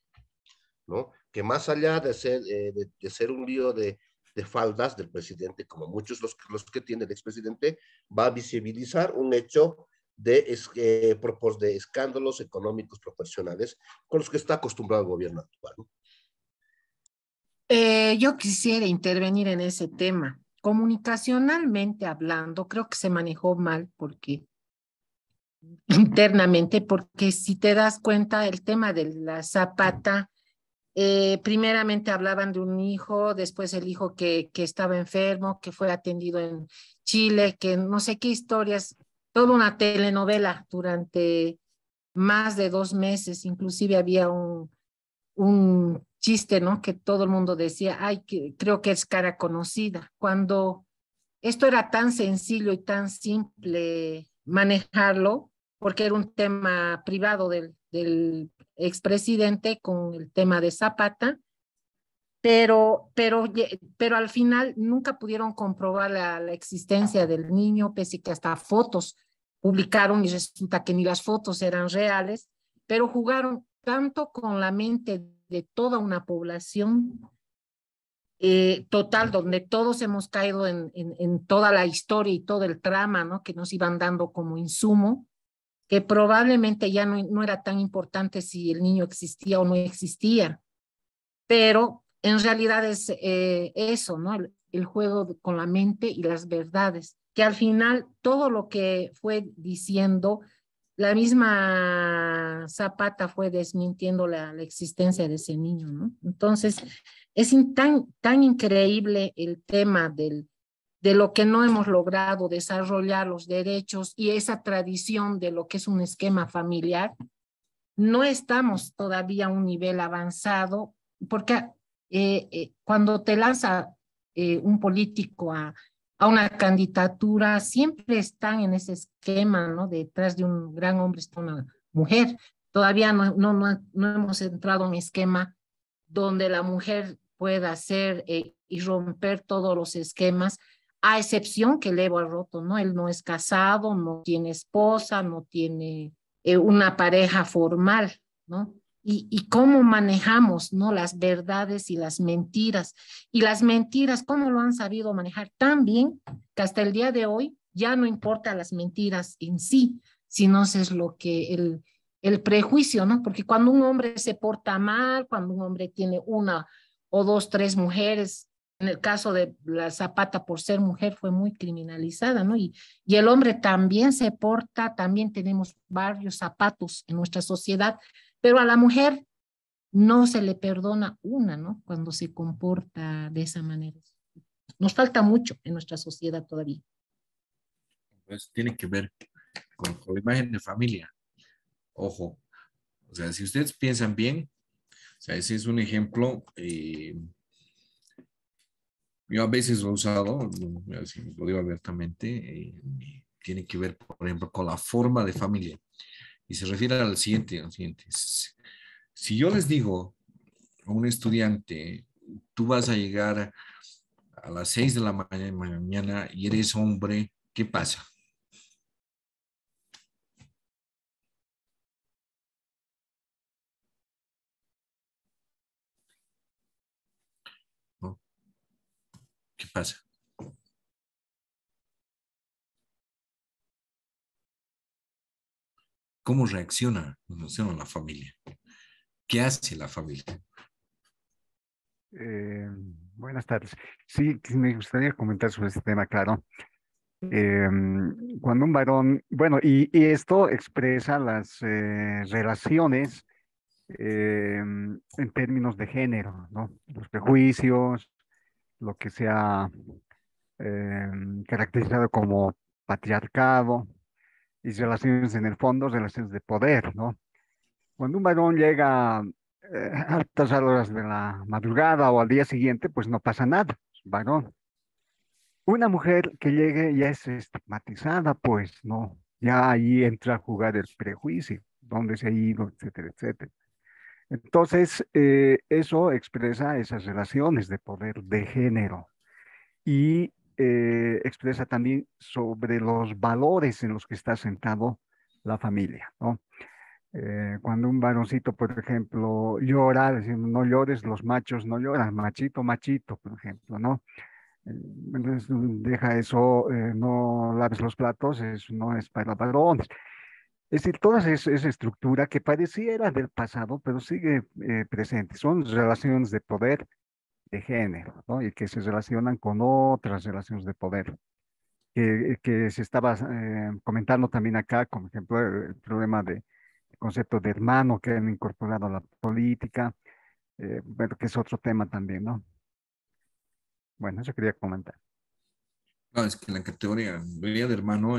¿no? Que más allá de ser un lío de faldas del presidente, como muchos los que tiene el expresidente, va a visibilizar un hecho de escándalos económicos profesionales con los que está acostumbrado el gobierno actual, ¿no? Yo quisiera intervenir en ese tema. Comunicacionalmente hablando, creo que se manejó mal porque internamente, porque si te das cuenta, el tema de la Zapata Primeramente hablaban de un hijo, después el hijo que estaba enfermo, que fue atendido en Chile, que no sé qué historias, toda una telenovela durante más de 2 meses. Inclusive había un chiste, ¿no? Que todo el mundo decía, ay, que creo que es cara conocida, cuando esto era tan sencillo y tan simple manejarlo, porque era un tema privado del expresidente con el tema de Zapata, pero al final nunca pudieron comprobar la existencia del niño, pese que hasta fotos publicaron y resulta que ni las fotos eran reales, pero jugaron tanto con la mente de toda una población total, donde todos hemos caído en toda la historia y todo el trama, ¿no? Que nos iban dando como insumo, que probablemente ya no era tan importante si el niño existía o no existía, pero en realidad es eso, ¿no? El juego con la mente y las verdades, que al final todo lo que fue diciendo, la misma Zapata fue desmintiendo la existencia de ese niño, ¿no? Entonces, es tan increíble el tema de lo que no hemos logrado desarrollar los derechos y esa tradición de lo que es un esquema familiar. No estamos todavía a un nivel avanzado, porque cuando te lanza un político a una candidatura, siempre están en ese esquema, ¿no? Detrás de un gran hombre está una mujer. Todavía no hemos entrado en un esquema donde la mujer pueda hacer y romper todos los esquemas, a excepción que el Evo ha roto, ¿no? Él no es casado, no tiene esposa, no tiene una pareja formal, ¿no? Y cómo manejamos, ¿no? Las verdades y las mentiras. Y las mentiras, ¿cómo lo han sabido manejar? Tan bien que hasta el día de hoy ya no importa las mentiras en sí, sino es lo que el prejuicio, ¿no? Porque cuando un hombre se porta mal, cuando un hombre tiene una o dos, tres mujeres, en el caso de la Zapata por ser mujer fue muy criminalizada, ¿no? Y el hombre también se porta, también tenemos varios zapatos en nuestra sociedad, pero a la mujer no se le perdona una, ¿no? Cuando se comporta de esa manera. Nos falta mucho en nuestra sociedad todavía. Pues tiene que ver con la imagen de familia. Ojo, o sea, si ustedes piensan bien, o sea, ese es un ejemplo. Yo a veces lo he usado, lo digo abiertamente, tiene que ver, por ejemplo, con la forma de familia. Y se refiere al siguiente. Si yo les digo a un estudiante, tú vas a llegar a las 6 de la mañana y eres hombre, ¿qué pasa? ¿No? ¿Qué pasa? ¿Cómo reacciona la familia? ¿Qué hace la familia? Eh, Buenas tardes. Sí, que me gustaría comentar sobre este tema, claro. Cuando un varón, bueno, y esto expresa las relaciones en términos de género, ¿no? Los prejuicios, lo que se ha caracterizado como patriarcado y relaciones en el fondo, relaciones de poder, ¿no? Cuando un varón llega a altas horas de la madrugada o al día siguiente, pues no pasa nada, es un varón. Una mujer que llegue ya es estigmatizada, pues no, ya ahí entra a jugar el prejuicio, dónde se ha ido, etcétera, etcétera. Entonces, eso expresa esas relaciones de poder de género y expresa también sobre los valores en los que está sentado la familia, ¿no? Cuando un varoncito, por ejemplo, llora, decimos, no llores, los machos no lloran, machito, machito, por ejemplo, ¿no? Entonces, deja eso, no laves los platos, eso no es para varones. Es decir, toda esa estructura que pareciera del pasado, pero sigue presente. Son relaciones de poder de género, ¿no? Y que se relacionan con otras relaciones de poder que se estaba comentando también acá, como ejemplo, el problema de el concepto de hermano que han incorporado a la política, bueno, que es otro tema también, ¿no? Bueno, eso quería comentar. No, es que la categoría de hermano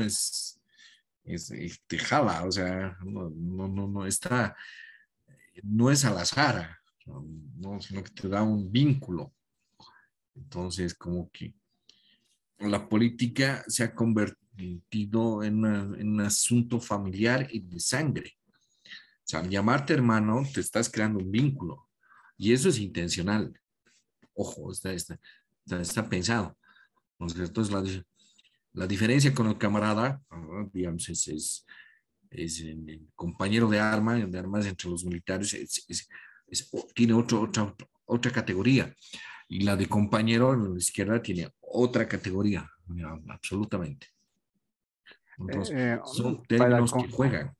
te jala, o sea, no está, no es al azar, no, sino que te da un vínculo. Entonces, como que la política se ha convertido en un asunto familiar y de sangre. O sea, al llamarte hermano, te estás creando un vínculo. Y eso es intencional. Ojo, está pensado. ¿No es cierto? La diferencia con el camarada, digamos, es el compañero de armas entre los militares, tiene otra categoría. Y la de compañero en la izquierda tiene otra categoría, absolutamente. Entonces, son Para, términos que juegan.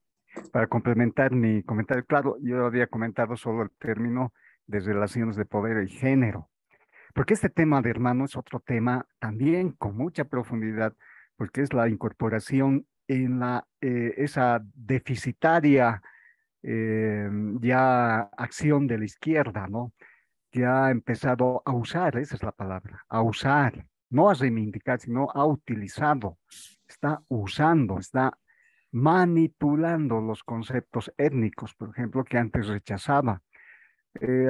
para complementar mi comentario, claro, yo había comentado solo el término de relaciones de poder y género, porque este tema de hermano es otro tema también con mucha profundidad, porque es la incorporación en esa deficitaria ya acción de la izquierda, ¿no? Que ha empezado a usar, esa es la palabra, a usar, no a reivindicar, sino ha utilizado, está usando, está manipulando los conceptos étnicos, por ejemplo, que antes rechazaba.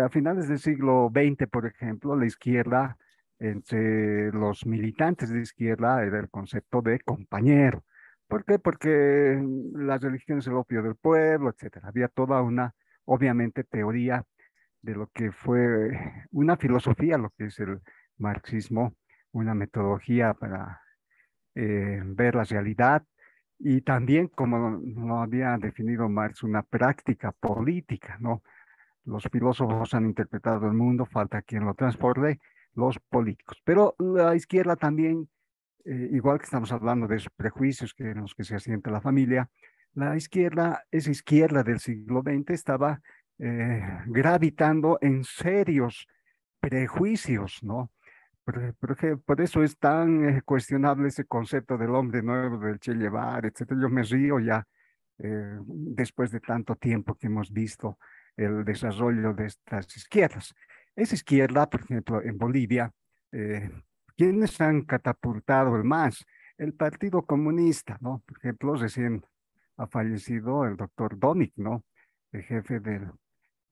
A finales del siglo XX, por ejemplo, la izquierda, entre los militantes de izquierda, era el concepto de compañero. ¿Por qué? Porque la religión es el opio del pueblo, etcétera. Había toda una, obviamente, teoría de lo que fue una filosofía, lo que es el marxismo, una metodología para ver la realidad y también, como lo había definido Marx, una práctica política, ¿no? Los filósofos han interpretado el mundo, falta quien lo transforme, los políticos. Pero la izquierda también, igual que estamos hablando de esos prejuicios que, en los que se asienta la familia, la izquierda, esa izquierda del siglo XX estaba gravitando en serios prejuicios, ¿no? Por eso es tan cuestionable ese concepto del hombre nuevo, del Che Guevara, etcétera. Yo me río ya después de tanto tiempo que hemos visto el desarrollo de estas izquierdas. Esa izquierda, por ejemplo, en Bolivia, eh, ¿quiénes han catapultado el más? El Partido Comunista, ¿no? Por ejemplo, recién ha fallecido el doctor Domic, ¿no? El jefe del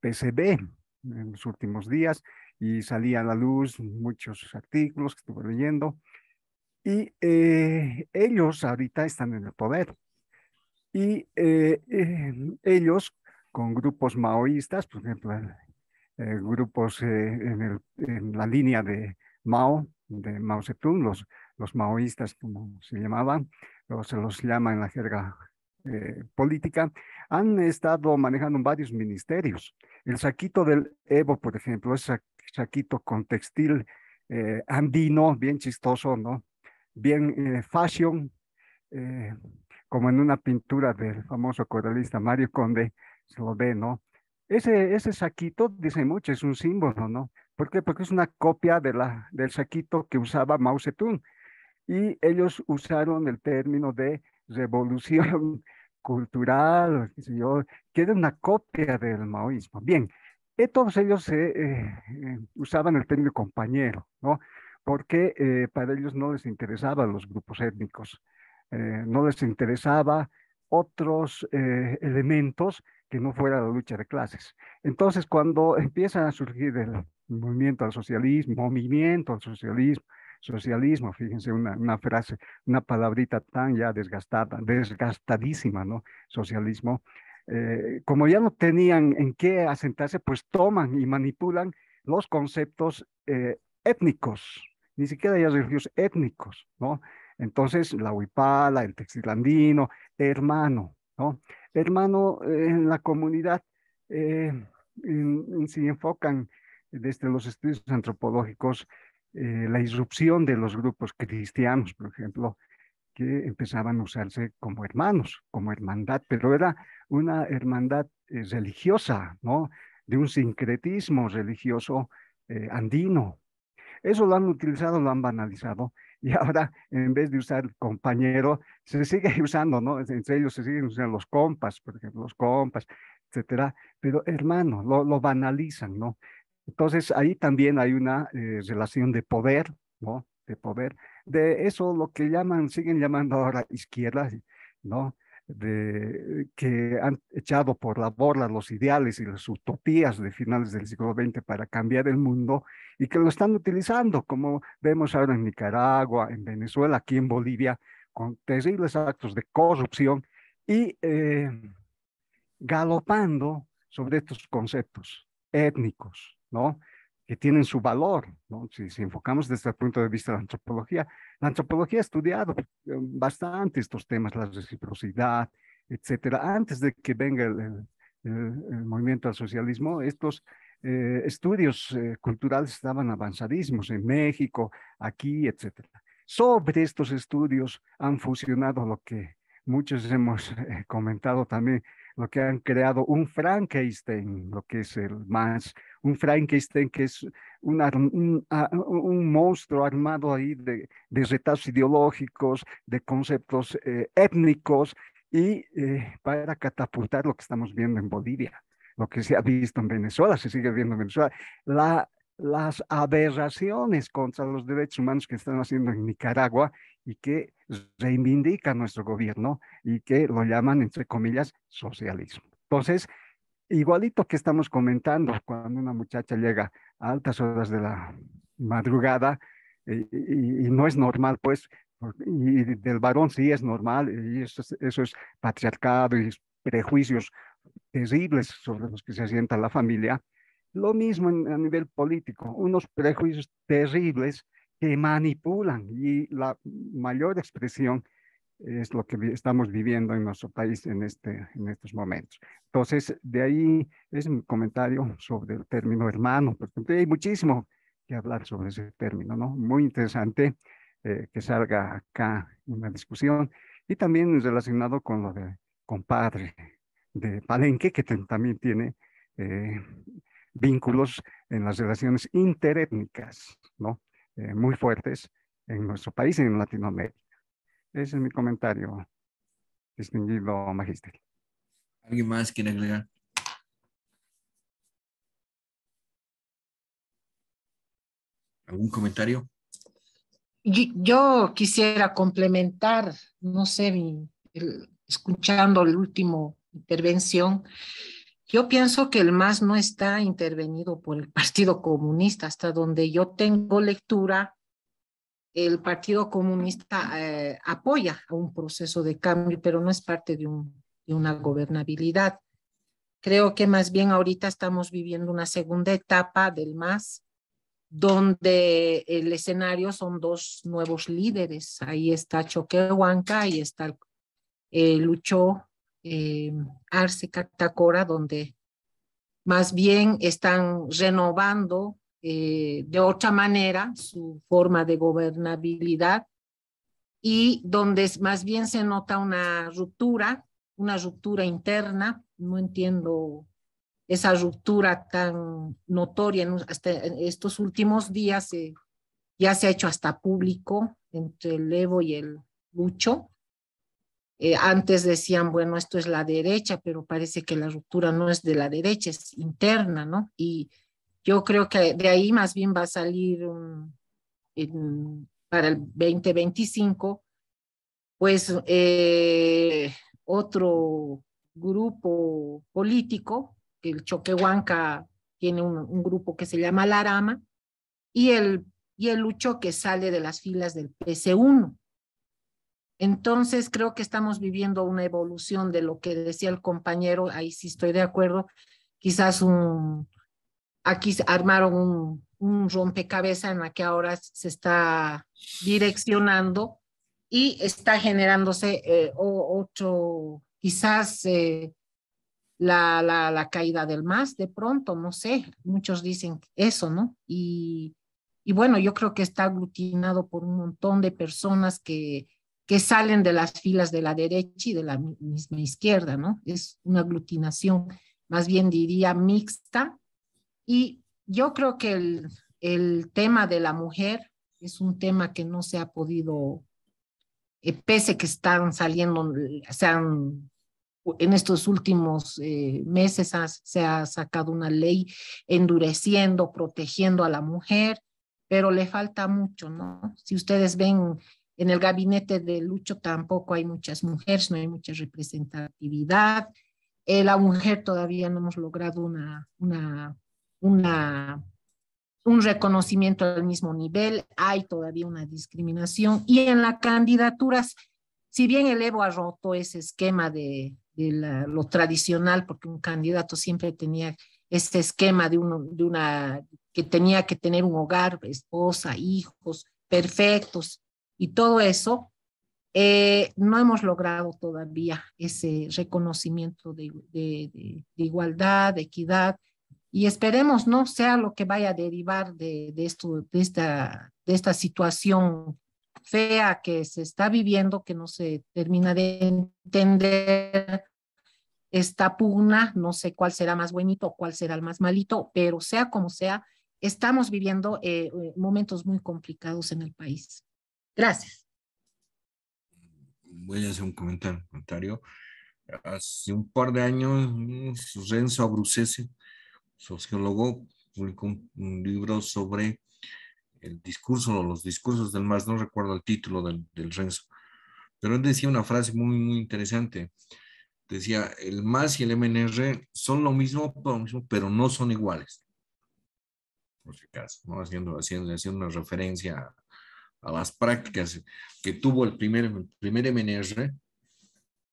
PCB en los últimos días y salía a la luz muchos artículos que estuve leyendo y ellos ahorita están en el poder y ellos con grupos maoístas, por ejemplo, grupos en la línea de Mao Zedong, los maoístas, como se llamaban, o se los llama en la jerga política, han estado manejando varios ministerios. El saquito del Evo, por ejemplo, es saquito con textil andino, bien chistoso, ¿no? Bien fashion, eh, como en una pintura del famoso coralista Mario Conde, se lo ve, ¿no? Ese saquito, dice mucho, es un símbolo, ¿no? ¿Por qué? Porque es una copia del saquito que usaba Mao Zedong. Y ellos usaron el término de revolución cultural, qué sé yo, que era una copia del maoísmo. Bien, todos ellos usaban el término compañero, ¿no? Porque para ellos no les interesaban los grupos étnicos, no les interesaba otros elementos que no fuera la lucha de clases. Entonces, cuando empiezan a surgir el movimiento al socialismo, socialismo, fíjense, una frase, una palabrita tan ya desgastada, desgastadísima, ¿no? Socialismo. Como ya no tenían en qué asentarse, pues toman y manipulan los conceptos étnicos, ni siquiera ya religiosos, étnicos, ¿no? Entonces, la huipala, el textil andino, hermano, ¿no? Hermano en la comunidad, si enfocan desde los estudios antropológicos, la irrupción de los grupos cristianos, por ejemplo, que empezaban a usarse como hermanos, como hermandad, pero era una hermandad religiosa, ¿no? De un sincretismo religioso andino. Eso lo han utilizado, lo han banalizado, y ahora en vez de usar compañero, se sigue usando, ¿no? Entre ellos se siguen usando los compas, por ejemplo, los compas, etcétera, pero hermano, lo banalizan, ¿no? Entonces, ahí también hay una relación de poder, ¿no? De poder, de eso lo que llaman, siguen llamando ahora izquierda, ¿no? De, que han echado por la borda los ideales y las utopías de finales del siglo XX para cambiar el mundo y que lo están utilizando, como vemos ahora en Nicaragua, en Venezuela, aquí en Bolivia, con terribles actos de corrupción y galopando sobre estos conceptos étnicos, ¿no? Que tienen su valor, ¿no? Si enfocamos desde el punto de vista de la antropología ha estudiado bastante estos temas, la reciprocidad, etcétera. Antes de que venga el movimiento al socialismo, estos estudios culturales estaban avanzadísimos en México, aquí, etcétera. Sobre estos estudios han fusionado lo que muchos hemos comentado también, lo que han creado un Frankenstein, lo que es el más, un Frankenstein que es un monstruo armado ahí de retazos ideológicos, de conceptos étnicos, y para catapultar lo que estamos viendo en Bolivia, lo que se ha visto en Venezuela, se sigue viendo en Venezuela, las aberraciones contra los derechos humanos que están haciendo en Nicaragua y que reivindica nuestro gobierno y que lo llaman, entre comillas, socialismo. Entonces, igualito que estamos comentando, cuando una muchacha llega a altas horas de la madrugada y no es normal, pues, y del varón sí es normal, y eso es patriarcado y prejuicios terribles sobre los que se asienta la familia. Lo mismo a nivel político, unos prejuicios terribles que manipulan y la mayor expresión es lo que estamos viviendo en nuestro país en estos momentos. Entonces, de ahí es mi comentario sobre el término hermano, porque hay muchísimo que hablar sobre ese término, ¿no? Muy interesante que salga acá una discusión y también relacionado con lo de compadre de Palenque, que también tiene eh, vínculos en las relaciones interétnicas, ¿no? Muy fuertes en nuestro país y en Latinoamérica. Ese es mi comentario, distinguido magíster. ¿Alguien más quiere agregar? ¿Algún comentario? Yo quisiera complementar, no sé, escuchando la última intervención, yo pienso que el MAS no está intervenido por el Partido Comunista, hasta donde yo tengo lectura, el Partido Comunista apoya a un proceso de cambio, pero no es parte de una gobernabilidad. Creo que más bien ahorita estamos viviendo una segunda etapa del MAS, donde el escenario son dos nuevos líderes. Ahí está Choquehuanca y está Lucho Arce Catacora, donde más bien están renovando de otra manera su forma de gobernabilidad y donde más bien se nota una ruptura interna. No entiendo esa ruptura tan notoria hasta en estos últimos días. Ya se ha hecho hasta público entre el Evo y el Lucho. Antes decían, bueno, esto es la derecha, pero parece que la ruptura no es de la derecha, es interna, ¿no? Y yo creo que de ahí más bien va a salir para el 2025, pues otro grupo político, que el Choquehuanca tiene un grupo que se llama Larama, y el Lucho que sale de las filas del PC1. Entonces creo que estamos viviendo una evolución de lo que decía el compañero, ahí sí estoy de acuerdo, quizás aquí armaron un rompecabezas en la que ahora se está direccionando y está generándose otro, quizás la caída del MAS de pronto, no sé, muchos dicen eso, ¿no? Y bueno, yo creo que está aglutinado por un montón de personas que salen de las filas de la derecha y de la misma izquierda, ¿no? Es una aglutinación, más bien diría mixta, y yo creo que el tema de la mujer es un tema que no se ha podido, pese que están saliendo, se han en estos últimos meses se ha sacado una ley endureciendo, protegiendo a la mujer, pero le falta mucho, ¿no? Si ustedes ven en el gabinete de Lucho tampoco hay muchas mujeres, no hay mucha representatividad. La mujer todavía no hemos logrado un reconocimiento al mismo nivel, hay todavía una discriminación y en las candidaturas, si bien el Evo ha roto ese esquema de lo tradicional, porque un candidato siempre tenía ese esquema de una que tenía que tener un hogar, esposa, hijos, perfectos y todo eso, no hemos logrado todavía ese reconocimiento de igualdad, de equidad, y esperemos no sea lo que vaya a derivar de esta situación fea que se está viviendo, que no se termina de entender esta pugna, no sé cuál será más buenito, cuál será el más malito, pero sea como sea, estamos viviendo momentos muy complicados en el país. Gracias. Voy a hacer un comentario. Hace un par de años, Renzo Abruzzese, sociólogo, publicó un libro sobre el discurso o los discursos del MAS, no recuerdo el título del Renzo, pero él decía una frase muy interesante. Decía, el MAS y el MNR son lo mismo, pero no son iguales. Por si acaso, ¿no? Haciendo una referencia a las prácticas que tuvo el primer MNR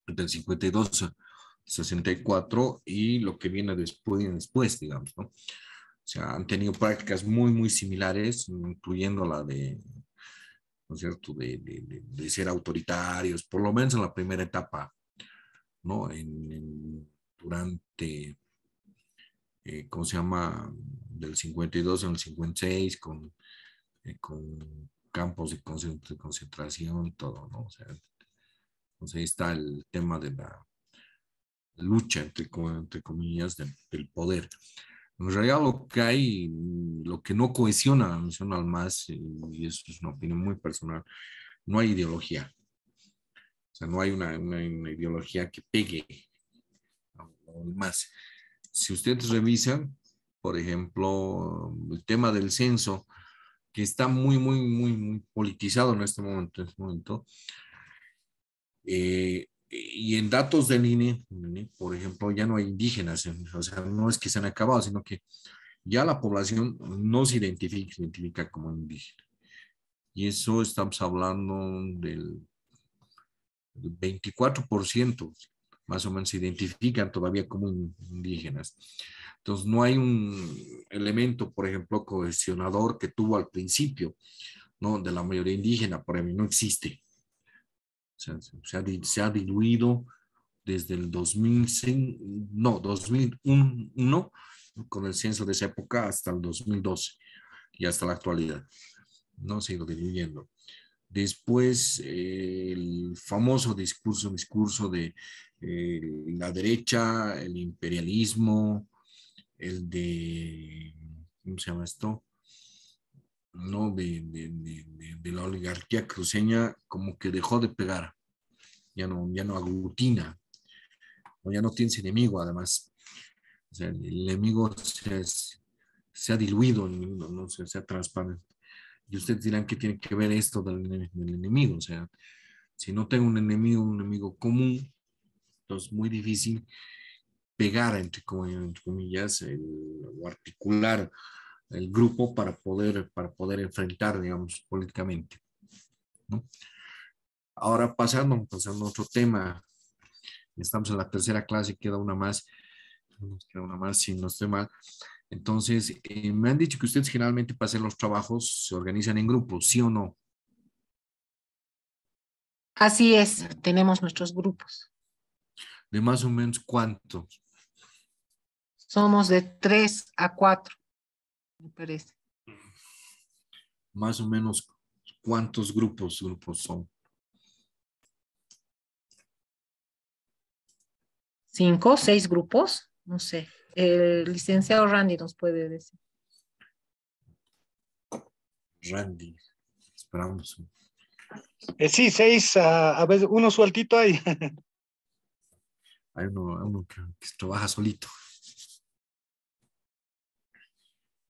del 52 a 64 y lo que viene después, digamos, ¿no? O sea, han tenido prácticas muy similares, incluyendo la de, ¿no es cierto?, de ser autoritarios, por lo menos en la primera etapa, ¿no? Durante, ¿cómo se llama?, del 52 al 56, con campos de concentración, todo, ¿no? O sea, entonces ahí está el tema de la lucha, entre comillas, del poder. En realidad lo que no cohesiona a la Nacional Más, y eso es una opinión muy personal, no hay ideología. O sea, no hay una ideología que pegue al MAS. Si ustedes revisan, por ejemplo, el tema del censo, que está muy politizado en este momento, y en datos del INE, por ejemplo, ya no hay indígenas, o sea, no es que se han acabado, sino que ya la población no se identifica como indígena. Y eso estamos hablando del 24%, más o menos se identifican todavía como indígenas. Entonces, no hay un elemento, por ejemplo, cohesionador que tuvo al principio, ¿no?, de la mayoría indígena, por ejemplo, no existe. O sea, se ha diluido desde el 2001, con el censo de esa época, hasta el 2012 y hasta la actualidad. No se ha ido diluyendo. Después, el famoso discurso de la derecha, el imperialismo, el de, ¿cómo se llama esto?, ¿no?, de la oligarquía cruceña, como que dejó de pegar, ya no aglutina, o ya no tienes enemigo, además. O sea, el enemigo se ha diluido, no se ha transparente. Y ustedes dirán que tiene que ver esto del enemigo. O sea, si no tengo un enemigo común, entonces es muy difícil pegar, entre comillas, o articular el grupo para poder enfrentar, digamos, políticamente, ¿no? Ahora pasando a otro tema, estamos en la tercera clase, queda una más, si no estoy mal. Entonces, me han dicho que ustedes generalmente para hacer los trabajos se organizan en grupos, ¿sí o no? Así es, tenemos nuestros grupos. ¿De más o menos cuántos? Somos de 3 a 4, me parece. Más o menos, ¿cuántos grupos son? 5 o 6 grupos, no sé. El licenciado Randy nos puede decir. Randy, esperamos. Sí, 6, a veces uno sueltito ahí. Hay uno que trabaja solito.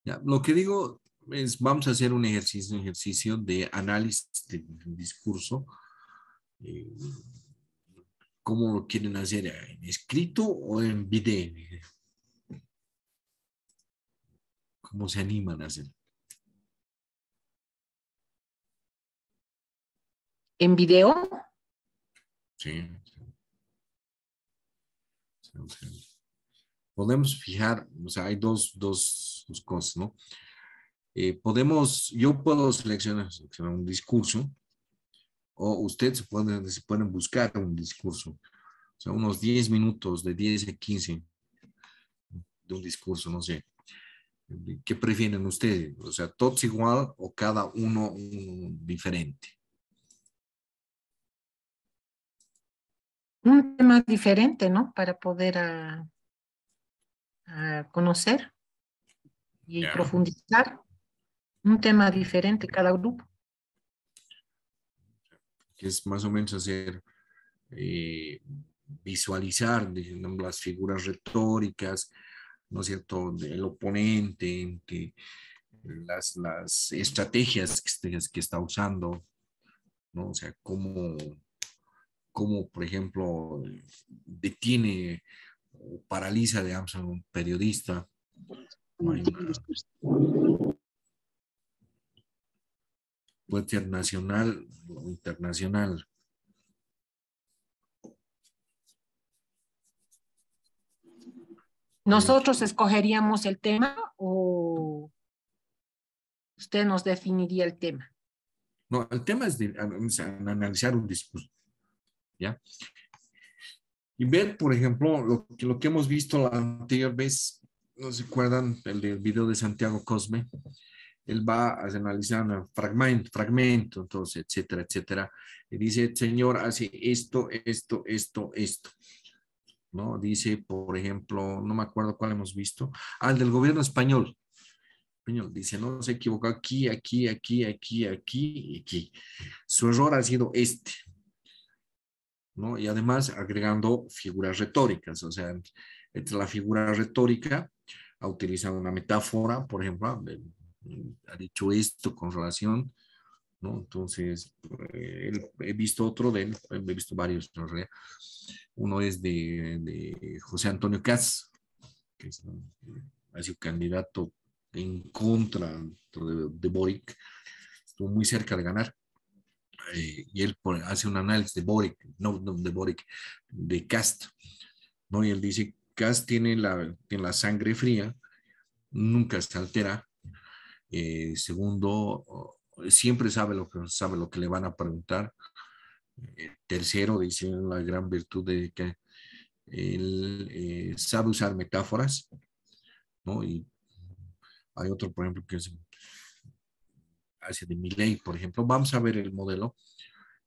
Ya, lo que digo es, vamos a hacer un ejercicio de análisis del discurso. eh, ¿Cómo lo quieren hacer? ¿En escrito o en video? ¿Cómo se animan a hacer? ¿En video? Sí. Podemos fijar, o sea, hay dos cosas, ¿no? Yo puedo seleccionar un discurso, o ustedes pueden buscar un discurso, o sea, unos 10 minutos, de 10 a 15 de un discurso, no sé. ¿Qué prefieren ustedes? O sea, todos igual o cada uno diferente. Un tema diferente, ¿no? Para poder conocer y profundizar. Un tema diferente cada grupo. Que es más o menos hacer, visualizar las figuras retóricas, ¿no es cierto?, del oponente, las estrategias que está usando, ¿no? O sea, cómo, por ejemplo, detiene o paraliza, digamos, a un periodista. No hay puede ser nacional o internacional. ¿Nosotros escogeríamos el tema o usted nos definiría el tema? No, el tema es de analizar un discurso, ¿ya? Y ver, por ejemplo, lo que hemos visto la anterior vez, ¿no se acuerdan? El del video de Santiago Cosme. Él va a analizar un fragmento, entonces, etcétera, etcétera. Y dice, el señor hace esto, ¿no? Dice, por ejemplo, no me acuerdo cuál hemos visto. El del gobierno español. Dice, no, se equivocó aquí, aquí, aquí, aquí, aquí y aquí. Su error ha sido este, ¿no? Y además agregando figuras retóricas, o sea, entre la figura retórica ha utilizado una metáfora, por ejemplo, ha dicho esto con relación, ¿no? Entonces, he visto otro de él, he visto varios, en realidad. Uno es de José Antonio Caz, que ha sido candidato en contra de Boric, estuvo muy cerca de ganar. Y él hace un análisis de Boric, no de Boric, de Cast, ¿no? Y él dice, Cast tiene la sangre fría, nunca se altera. Segundo, siempre sabe lo que le van a preguntar. Tercero, dice la gran virtud de que él sabe usar metáforas, ¿no? Y hay otro, por ejemplo, que hace de Milei, por ejemplo. Vamos a ver el modelo.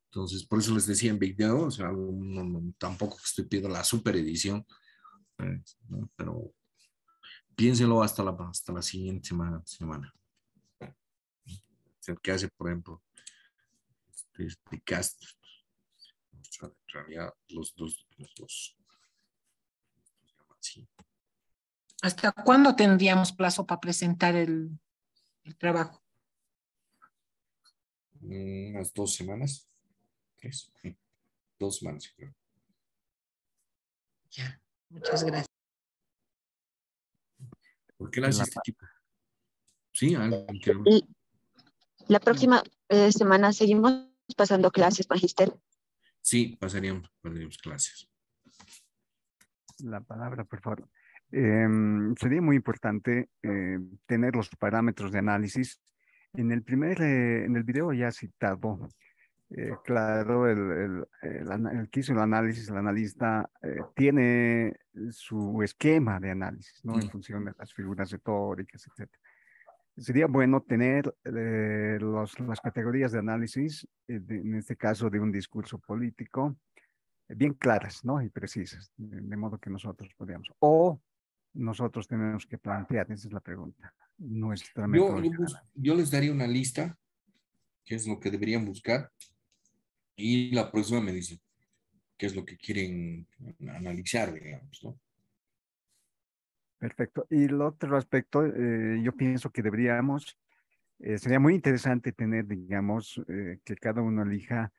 Entonces, por eso les decía en video, o sea, tampoco estoy pidiendo la super edición, ¿no? Pero piénselo hasta la siguiente semana. O sea, que hace, por ejemplo, este cast. O sea, en realidad, los dos. Sí. ¿Hasta cuándo tendríamos plazo para presentar el trabajo? Unas 2 semanas. 3. 2 semanas, creo. Ya, muchas gracias. ¿Por qué le hace este tipo? Sí, La próxima semana seguimos pasando clases, Magister. Sí, pasaríamos clases. La palabra, por favor. Sería muy importante tener los parámetros de análisis. En el video ya citado, claro, el que hizo el análisis, el analista, tiene su esquema de análisis, ¿no? En función de las figuras retóricas, etc. Sería bueno tener las categorías de análisis, en este caso de un discurso político, bien claras, ¿no? Y precisas, de modo que nosotros podríamos. O nosotros tenemos que plantear, esa es la pregunta, nuestra metodología. Yo les daría una lista, que es lo que deberían buscar, y la próxima me dicen. qué es lo que quieren analizar, digamos, ¿no? Perfecto. Y el otro aspecto, yo pienso que deberíamos, sería muy interesante tener, digamos, que cada uno elija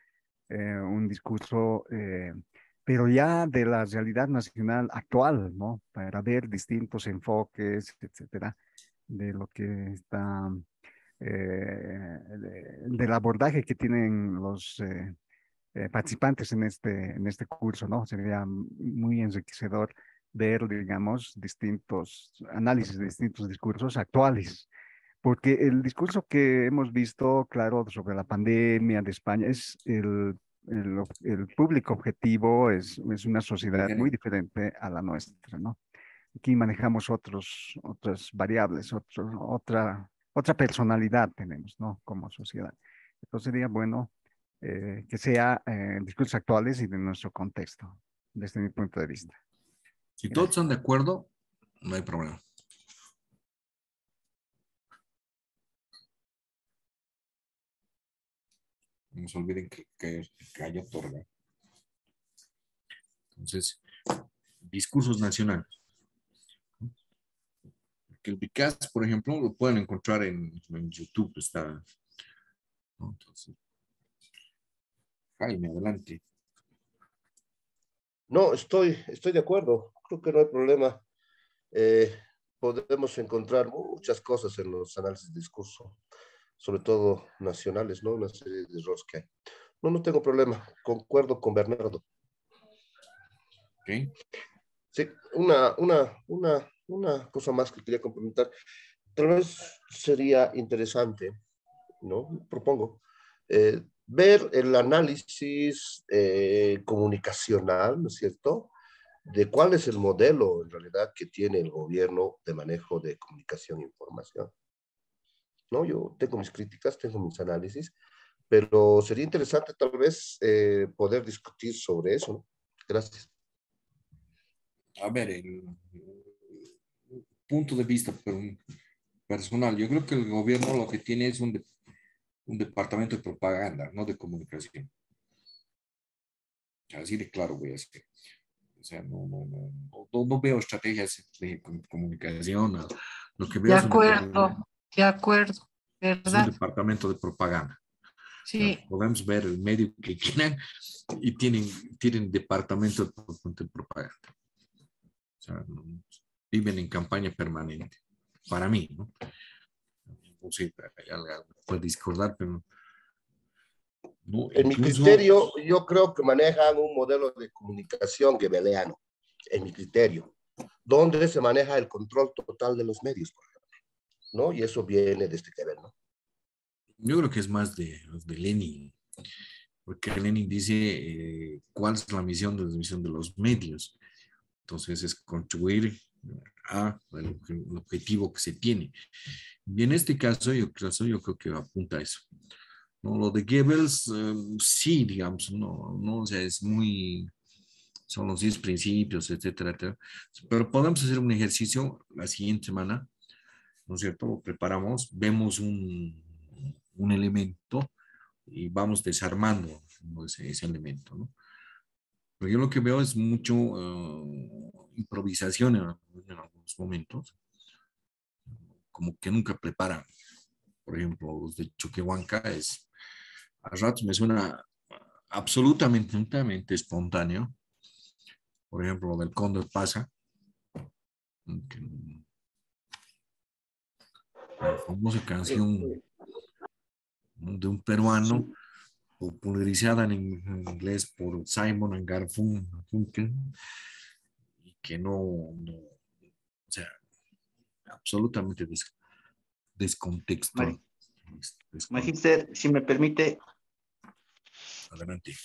un discurso, pero ya de la realidad nacional actual, ¿no? Para ver distintos enfoques, etcétera, de lo que está, del abordaje que tienen los participantes en este curso, ¿no? Sería muy enriquecedor ver, digamos, distintos análisis de distintos discursos actuales. Porque el discurso que hemos visto, claro, sobre la pandemia de España es el público objetivo, es una sociedad muy diferente a la nuestra, ¿no? Aquí manejamos otras variables, otra personalidad tenemos, ¿no? Como sociedad. Entonces sería bueno que sea discursos actuales y de nuestro contexto, desde mi punto de vista. Si todos están de acuerdo, no hay problema. No se olviden que hay otorga. Entonces, discursos nacionales. Que el Vicaz, por ejemplo, lo pueden encontrar en YouTube. Está, ¿no? Entonces, Jaime, adelante. No, estoy de acuerdo. Creo que no hay problema. Eh, Podemos encontrar muchas cosas en los análisis de discurso, sobre todo nacionales, ¿no? Una serie de errores que hay. No tengo problema. Concuerdo con Bernardo. Okay. Sí, una cosa más que quería complementar. Tal vez sería interesante, ¿no? Propongo, ver el análisis comunicacional, ¿no es cierto?, de cuál es el modelo en realidad que tiene el gobierno de manejo de comunicación e información. ¿No? Yo tengo mis críticas, tengo mis análisis, pero sería interesante tal vez poder discutir sobre eso, ¿no? Gracias. A ver, el punto de vista personal, yo creo que el gobierno lo que tiene es un departamento de propaganda, no de comunicación. Así de claro voy a decir. O sea, no veo estrategias de comunicación. Lo que veo De es acuerdo, es un ¿verdad? departamento de propaganda. Sí. O sea, podemos ver el medio que quieran y tienen departamento de propaganda. O sea, viven en campaña permanente. Para mí, ¿no? No sé, puede discordar, pero no, En mi incluso criterio, yo creo que manejan un modelo de comunicación gebeliano, en mi criterio, donde se maneja el control total de los medios, por ejemplo, ¿no? Y eso viene de este Gebel, ¿no? yo creo que es más de Lenin, porque Lenin dice cuál es la misión de los medios. Entonces es contribuir a el objetivo que se tiene. Y en este caso, yo creo que apunta a eso. ¿No? Lo de Goebbels, sí, digamos, o sea, son los 10 principios, etcétera, etcétera. Pero podemos hacer un ejercicio la siguiente semana, ¿no es cierto? Lo preparamos, vemos un elemento y vamos desarmando, ¿no? ese elemento, ¿no? Pero yo lo que veo es mucho improvisación en algunos momentos, como que nunca preparan. Por ejemplo, los de Choquehuanca a ratos me suena absolutamente espontáneo. Por ejemplo, del Cóndor pasa, la famosa canción de un peruano popularizada en inglés por Simon & Garfunkel, y que o sea, absolutamente descontexto. Magíster, si me permite. Adelante.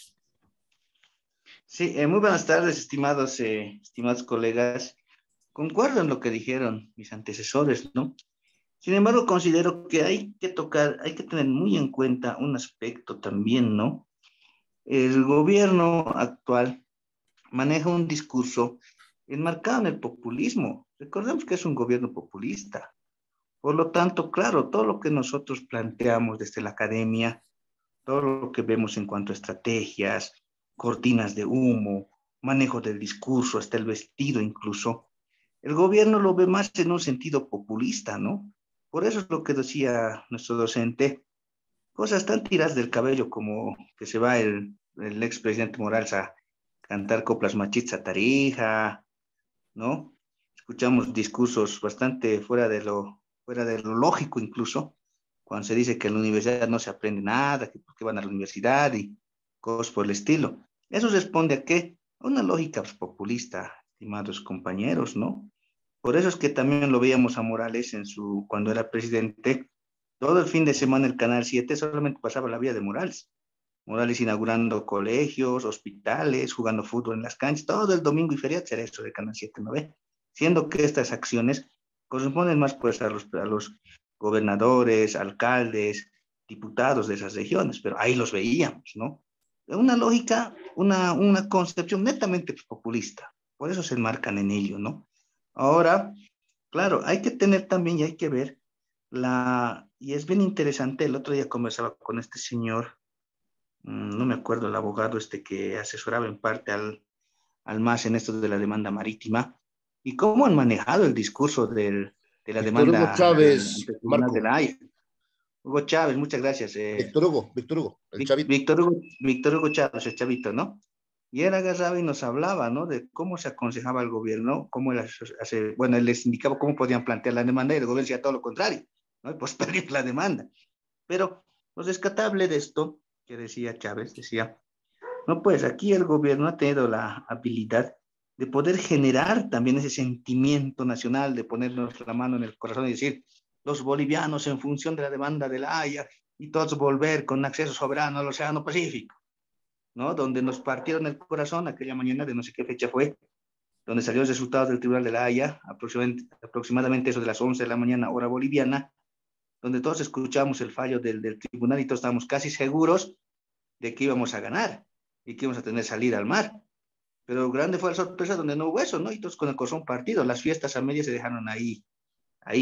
Sí, muy buenas tardes, estimados colegas. Concuerdo en lo que dijeron mis antecesores, ¿no? Sin embargo, considero que hay que tener muy en cuenta un aspecto también, ¿no? El gobierno actual maneja un discurso enmarcado en el populismo. Recordemos que es un gobierno populista. Por lo tanto, claro, todo lo que nosotros planteamos desde la academia, todo lo que vemos en cuanto a estrategias, cortinas de humo, manejo del discurso, hasta el vestido incluso. El gobierno lo ve más en un sentido populista, ¿no? Por eso es lo que decía nuestro docente, cosas tan tiradas del cabello como que se va el expresidente Morales a cantar coplas machistas a Tarija, ¿no? Escuchamos discursos bastante fuera de lo lógico incluso, cuando se dice que en la universidad no se aprende nada, que por qué van a la universidad y cosas por el estilo. Eso responde a qué? A una lógica populista, estimados compañeros, ¿no? Por eso es que también lo veíamos a Morales cuando era presidente, todo el fin de semana el Canal 7 solamente pasaba la vida de Morales. Morales inaugurando colegios, hospitales, jugando fútbol en las canchas, todo el domingo y feriado era eso de Canal 7, ¿no ve? Siendo que estas acciones corresponden más pues a los gobernadores, alcaldes, diputados de esas regiones, pero ahí los veíamos, ¿no? Una lógica, una concepción netamente populista, por eso se enmarcan en ello, ¿no? Ahora, claro, hay que tener también y hay que ver y es bien interesante, el otro día conversaba con este señor, no me acuerdo, el abogado que asesoraba en parte al MAS en esto de la demanda marítima, y cómo han manejado el discurso de la Víctor Hugo demanda Chávez, ante el Tribunal de Marco. la Haya. Hugo Chávez, muchas gracias. Víctor Hugo, el chavito. Víctor Hugo Chávez, el chavito, ¿no? Y él agarraba y nos hablaba, ¿no? De cómo se aconsejaba al gobierno, bueno, él les indicaba cómo podían plantear la demanda y el gobierno decía todo lo contrario, ¿no? Y pues perdía la demanda. Pero lo rescatable de esto, que decía Chávez, decía, no, pues aquí el gobierno ha tenido la habilidad de poder generar también ese sentimiento nacional, de ponernos la mano en el corazón y decir, los bolivianos en función de la demanda de la Haya y todos volver con acceso soberano al Océano Pacífico, ¿no? Donde nos partieron el corazón aquella mañana de no sé qué fecha fue, donde salió el resultado del Tribunal de la Haya, aproximadamente eso de las 11 de la mañana, hora boliviana, donde todos escuchamos el fallo del tribunal y todos estábamos casi seguros de que íbamos a ganar y que íbamos a tener salida al mar. Pero grande fue la sorpresa donde no hubo eso, ¿no? Y todos con el corazón partido, las fiestas a medias se dejaron ahí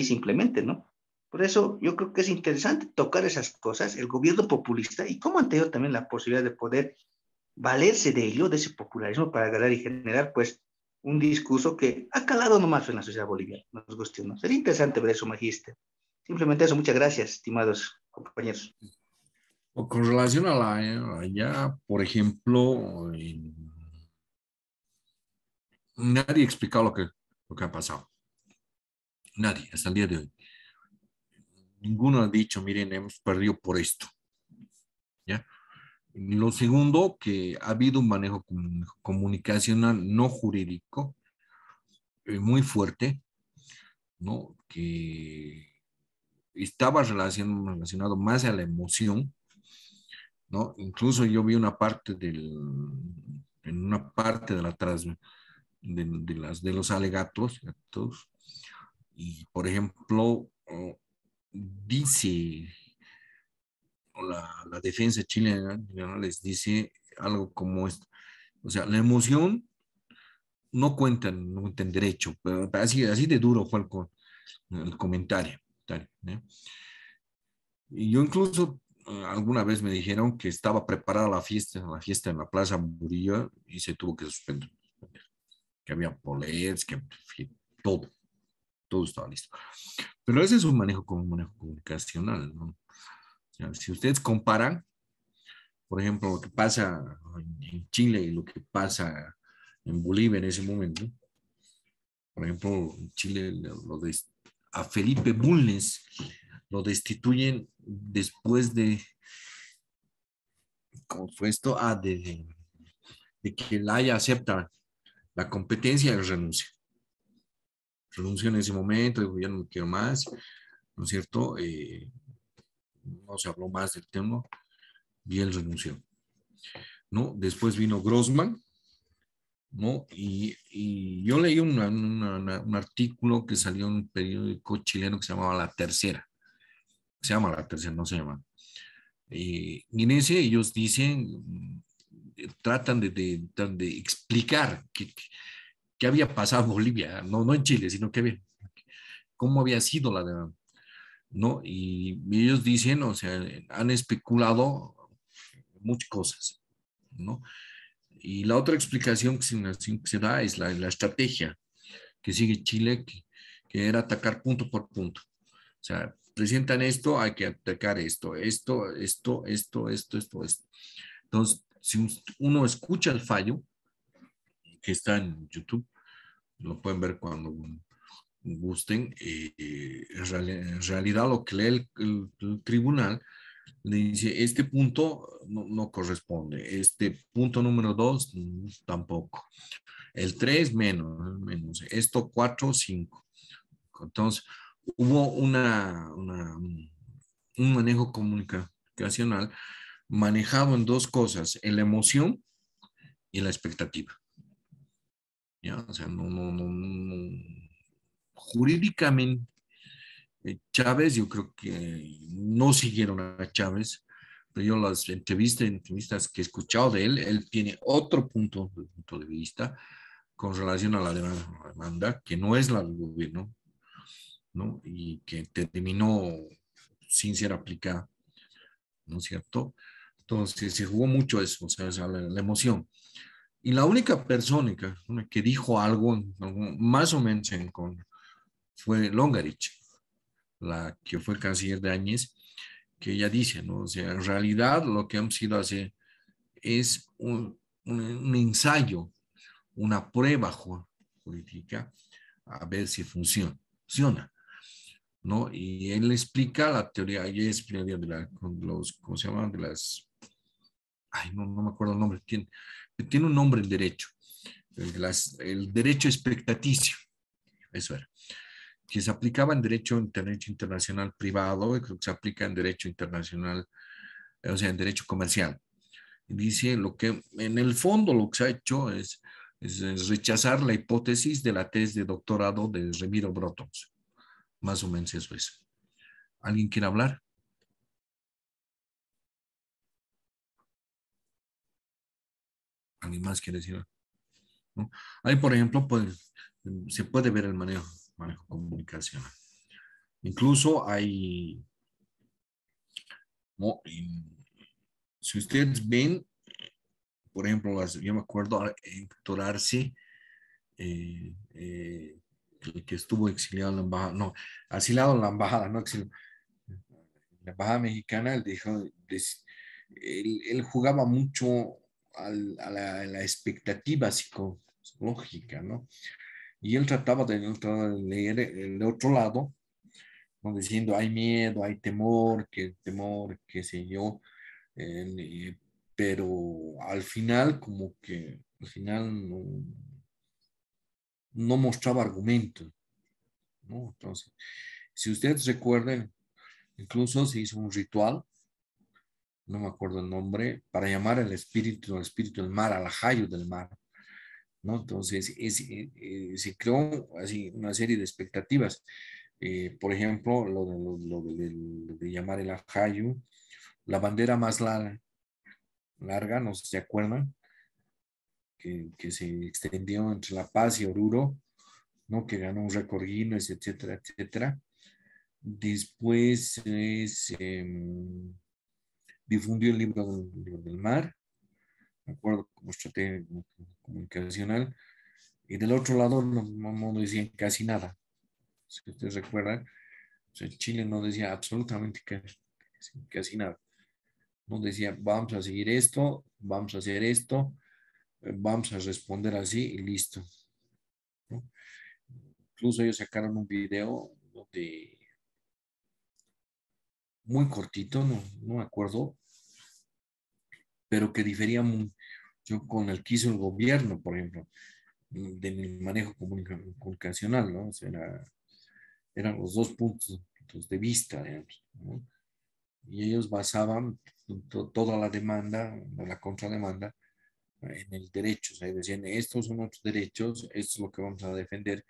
simplemente, ¿no? Por eso yo creo que es interesante tocar esas cosas, el gobierno populista, y cómo han tenido también la posibilidad de poder valerse de ello, de ese popularismo, para ganar y generar, pues, un discurso que ha calado nomás en la sociedad boliviana, nos guste, ¿no? Sería interesante ver eso, magíster. Simplemente eso, muchas gracias, estimados compañeros. O con relación a allá, por ejemplo, nadie ha explicado lo que ha pasado. Nadie, hasta el día de hoy. Ninguno ha dicho, miren, hemos perdido por esto. ¿Ya? Lo segundo, que ha habido un manejo comunicacional no jurídico muy fuerte, ¿no? Que estaba relacionado más a la emoción, ¿no? Incluso yo vi una parte en una parte de la de los alegatos, y por ejemplo, dice la defensa chilena, ¿no? Les dice algo como esto, o sea, la emoción no cuenta en derecho, pero así de duro fue el comentario. ¿No? Y yo incluso alguna vez me dijeron que estaba preparada la fiesta en la Plaza Murillo y se tuvo que suspender. Que había polets, todo estaba listo. Pero ese es un manejo comunicacional, ¿no? O sea, si ustedes comparan, por ejemplo, lo que pasa en Chile y lo que pasa en Bolivia en ese momento, por ejemplo, en Chile a Felipe Bulnes lo destituyen después ¿cómo fue esto? De que la Haya acepta la competencia y renuncia. Renunció en ese momento, dijo, ya no quiero más, ¿no es cierto? No se habló más del tema y él renunció, ¿no? Después vino Grossman, ¿no? Y yo leí un artículo que salió en un periódico chileno que se llamaba La Tercera. Se llama La Tercera, no se llama. Y en ese ellos dicen, tratan de explicar qué había pasado en Bolivia, no en Chile, sino cómo había sido la demanda, ¿no? Y ellos dicen, o sea, han especulado muchas cosas, ¿no? Y la otra explicación que se da es la estrategia que sigue Chile, que era atacar punto por punto. O sea, presentan esto, hay que atacar esto. Entonces, si uno escucha el fallo, que está en YouTube, lo pueden ver cuando gusten, en realidad lo que lee el tribunal le dice, este punto no corresponde, este punto número 2 tampoco, el 3 menos, esto 4, 5. Entonces, hubo un manejo comunicacional manejado en dos cosas, en la emoción y la expectativa. ¿Ya? O sea, jurídicamente, Chávez, yo creo que no siguieron a Chávez, pero yo las entrevistas que he escuchado de él, él tiene otro punto de vista con relación a la demanda, que no es la del gobierno, ¿no? Y que terminó sin ser aplicada, ¿no es cierto? Entonces se jugó mucho eso, o sea, la emoción. Y la única persona que dijo algo más o menos en contra fue Longarich, la que fue canciller de Áñez, que ella dice, ¿no? O sea, en realidad lo que hemos ido a hacer es un ensayo, una prueba política, a ver si funciona, ¿no? Y él explica la teoría, ella explica de los, ¿cómo se llaman? De las, ay, no me acuerdo el nombre, tiene un nombre el derecho, el derecho expectaticio, eso era, que se aplicaba en derecho internacional privado, y creo que se aplica en derecho internacional, o sea, en derecho comercial. Dice lo que, en el fondo, lo que se ha hecho es rechazar la hipótesis de la tesis de doctorado de Remiro Brotons. Más o menos eso es. ¿Alguien quiere hablar? ¿Alguien más quiere decir? ¿No? Ahí, por ejemplo, pues, se puede ver el manejo comunicacional. Incluso hay, si ustedes ven, por ejemplo, yo me acuerdo en Héctor Arce, el que estuvo exiliado en la embajada, no, asilado en la embajada, no exiliado, la embajada mexicana, él dijo, él jugaba mucho a la expectativa psicológica, ¿no? Y él trataba de leer el otro lado, ¿no? Diciendo, hay miedo, hay temor, qué sé yo, eh, pero al final, como que, al final no mostraba argumentos, ¿no? Entonces, si ustedes recuerdan, incluso se hizo un ritual, no me acuerdo el nombre, para llamar al espíritu del mar, al ajayo del mar, ¿no? Entonces, se creó así una serie de expectativas. Por ejemplo, lo de llamar el ajayo, la bandera más larga, no sé si se acuerdan, que se extendió entre La Paz y Oruro, ¿no? Que ganó un récord Guinness, etcétera, etcétera. Después difundió el libro del mar, de acuerdo como estrategia comunicacional, y del otro lado no decían casi nada. Si ustedes recuerdan, o sea, Chile no decía absolutamente casi nada. No decía, vamos a seguir esto, vamos a hacer esto, vamos a responder así y listo, ¿no? Incluso ellos sacaron un video muy cortito, no me acuerdo, pero que difería mucho con el que hizo el gobierno, por ejemplo, de mi manejo comunicacional, ¿no? O sea, eran los dos puntos de vista, digamos, ¿no? Y ellos basaban toda la demanda, la contrademanda, en el derecho. O sea, decían, estos son nuestros derechos, esto es lo que vamos a defender.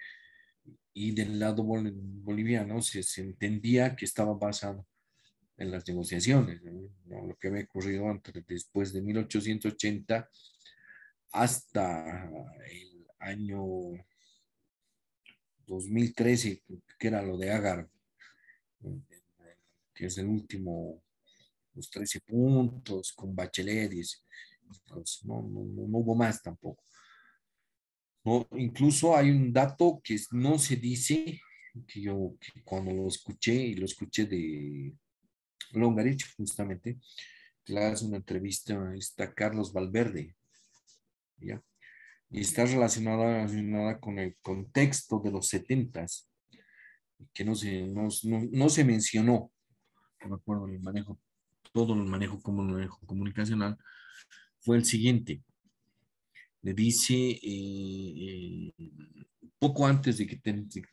Y del lado boliviano se entendía que estaba basado en las negociaciones, ¿no? Lo que había ocurrido después de 1880 hasta el año 2013, que era lo de Agar, que es el último, los 13 puntos con Bachelet No hubo más tampoco. No, incluso hay un dato que no se dice, que cuando lo escuché, y lo escuché de Longarich justamente, le hace una entrevista, está Carlos Valverde, ¿ya? Y está relacionada con el contexto de los 70s, que no se mencionó, no me acuerdo el manejo, todo el manejo comunicacional, fue el siguiente. Le dice, poco antes de que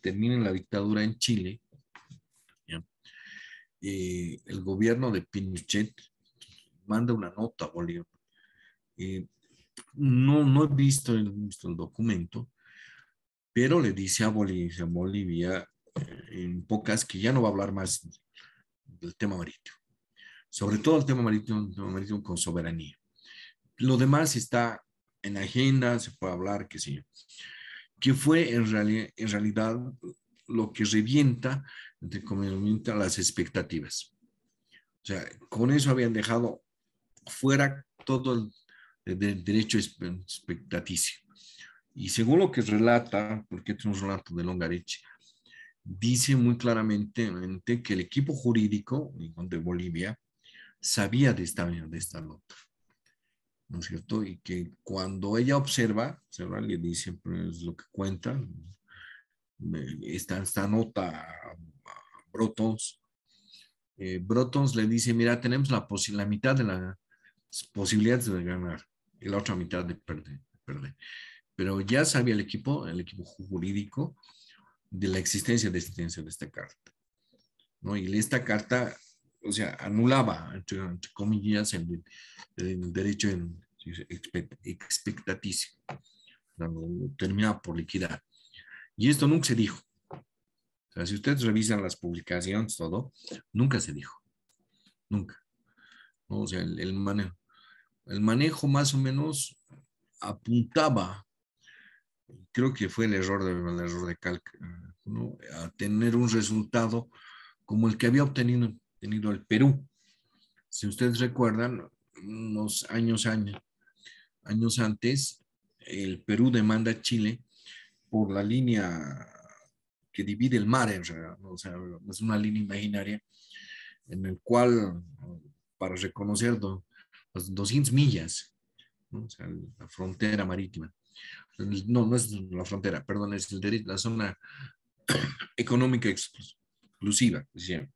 termine la dictadura en Chile, ¿ya? El gobierno de Pinochet manda una nota a Bolívar. No he visto el documento, pero le dice a Bolivia en pocas que ya no va a hablar más del tema marítimo, sobre todo el tema marítimo con soberanía. Lo demás está en agenda, se puede hablar, qué sé yo. Que fue en realidad lo que revienta, entre comillas, las expectativas. O sea, con eso habían dejado fuera todo el derecho expectaticio. Y según lo que relata, porque es un relato de Longarich, dice muy claramente que el equipo jurídico de Bolivia sabía de esta nota, ¿no es cierto? Y que cuando ella observa, le dice, pues lo que cuenta, esta nota a Brotons, Brotons le dice, mira, tenemos la mitad de las posibilidades de ganar y la otra mitad de perder. Pero ya sabía el equipo jurídico de la existencia de esta carta, ¿no? Y esta carta, o sea, anulaba, entre comillas, el derecho expectaticio, lo terminaba por liquidar. Y esto nunca se dijo. O sea, si ustedes revisan las publicaciones, todo, nunca se dijo. Nunca, ¿no? O sea, el manejo más o menos apuntaba, creo que fue el error de cálculo, ¿no? A tener un resultado como el que había obtenido el Perú. Si ustedes recuerdan, unos años antes, el Perú demanda a Chile por la línea que divide el mar, en realidad, ¿no? O sea, es una línea imaginaria en el cual, para reconocer las 200 millas, ¿no? O sea, la frontera marítima. No es la frontera, perdón, es la zona económica exclusiva, decía.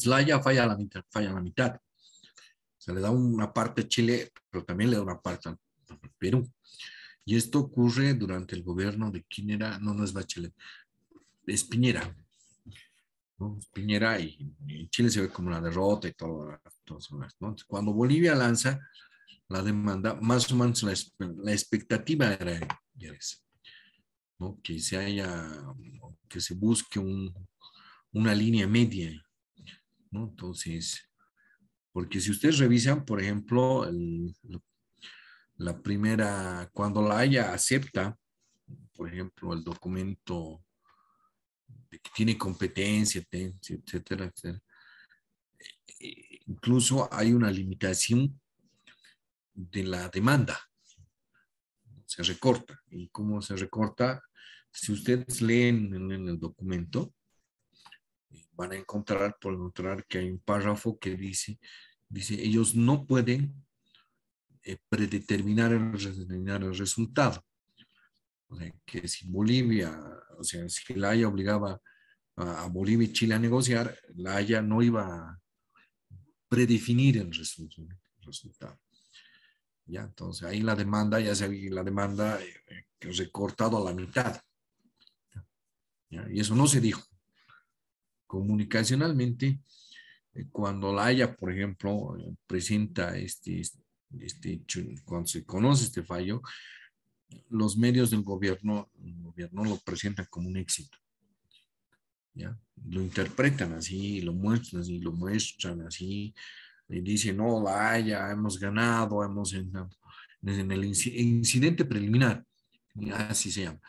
Tlaya falla a la mitad. O sea, le da una parte a Chile, pero también le da una parte al Perú. Y esto ocurre durante el gobierno de quién era, no es Bachelet, es Piñera, ¿no? Piñera, y Chile se ve como una derrota y todo eso, ¿no? Entonces, cuando Bolivia lanza la demanda, más o menos la expectativa era esa, ¿no? Que se busque una línea media, ¿no? Entonces, porque si ustedes revisan, por ejemplo, la primera, cuando la Haya acepta, por ejemplo, el documento de que tiene competencia, etcétera, etcétera, incluso hay una limitación de la demanda. Se recorta. ¿Y cómo se recorta? Si ustedes leen en el documento, van a encontrar que hay un párrafo que dice ellos no pueden predeterminar el resultado. O sea, que si Bolivia, o sea, si la Haya obligaba a Bolivia y Chile a negociar, la Haya no iba a predefinir el resultado. ¿Ya? Entonces ahí la demanda, ya se había la demanda recortado a la mitad. ¿Ya? Y eso no se dijo. Comunicacionalmente, cuando la Haya, por ejemplo, presenta este hecho, cuando se conoce este fallo, los medios del gobierno lo presentan como un éxito. ¿Ya? Lo interpretan así, lo muestran así, y dicen, no, la Haya, hemos ganado, en el incidente preliminar, así se llama,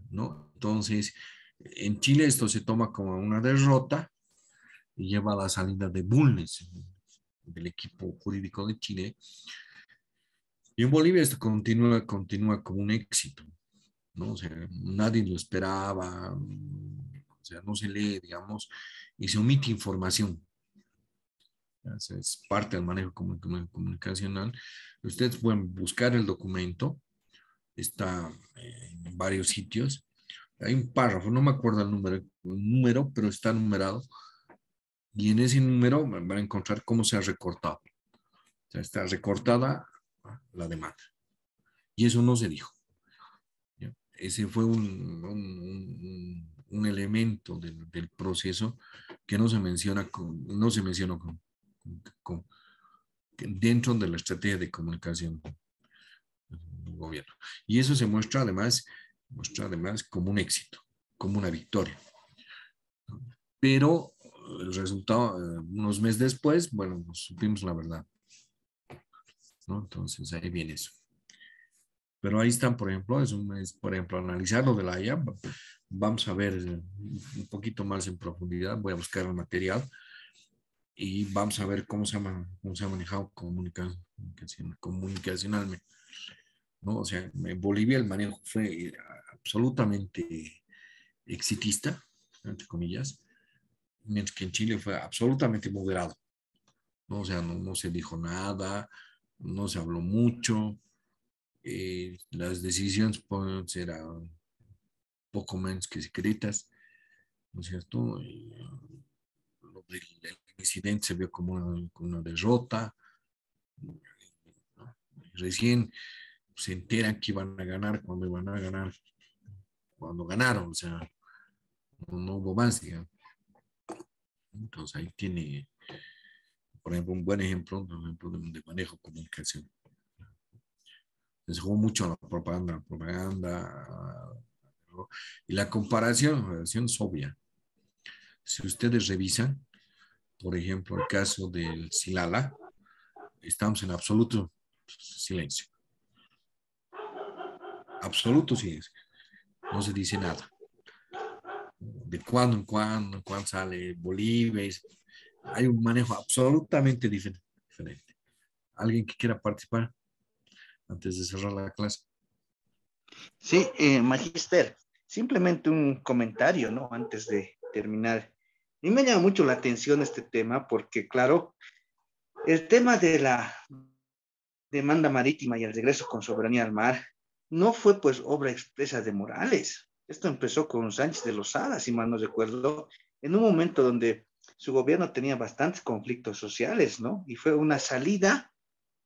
¿no? Entonces, en Chile esto se toma como una derrota y lleva a la salida de Bulnes del equipo jurídico de Chile. Y en Bolivia esto continúa como un éxito, ¿no? O sea, nadie lo esperaba, o sea, no se lee, digamos, y se omite información. Esa es parte del manejo comunicacional. Ustedes pueden buscar el documento, está en varios sitios. Hay un párrafo, no me acuerdo el número, pero está numerado. Y en ese número van a encontrar cómo se ha recortado. O sea, está recortada la demanda. Y eso no se dijo. ¿Ya? Ese fue un elemento del proceso que no se menciona, dentro de la estrategia de comunicación del gobierno. Y eso se muestra además como un éxito, como una victoria. Pero el resultado, unos meses después, bueno, pues, supimos la verdad, ¿no? Entonces ahí viene eso. Pero ahí están, por ejemplo, por ejemplo, analizar lo de la Haya. Vamos a ver un poquito más en profundidad. Voy a buscar el material y vamos a ver cómo se ha manejado comunicacionalmente, ¿no? O sea, en Bolivia el manejo fue absolutamente exitista, entre comillas, mientras que en Chile fue absolutamente moderado, ¿no? O sea, no se dijo nada, no se habló mucho, las decisiones pues, eran poco menos que secretas, ¿no es cierto? Lo del incidente se vio como una derrota, ¿no? Recién se enteran que iban a ganar cuando ganaron, o sea, no hubo más, digamos. Entonces ahí tiene, por ejemplo, un buen ejemplo, de manejo de comunicación. Se jugó mucho a la propaganda, ¿no? Y la comparación es obvia. Si ustedes revisan, por ejemplo, el caso del Silala, estamos en absoluto silencio. Absoluto silencio. No se dice nada. De cuando en cuando sale Bolivia. Hay un manejo absolutamente diferente. ¿Alguien que quiera participar antes de cerrar la clase? Sí, Magíster, simplemente un comentario, ¿no? Antes de terminar. Y me llama mucho la atención este tema porque, claro, el tema de la demanda marítima y el regreso con soberanía al mar no fue pues obra expresa de Morales. Esto empezó con Sánchez de Lozada, si mal no recuerdo, en un momento donde su gobierno tenía bastantes conflictos sociales, ¿no? Y fue una salida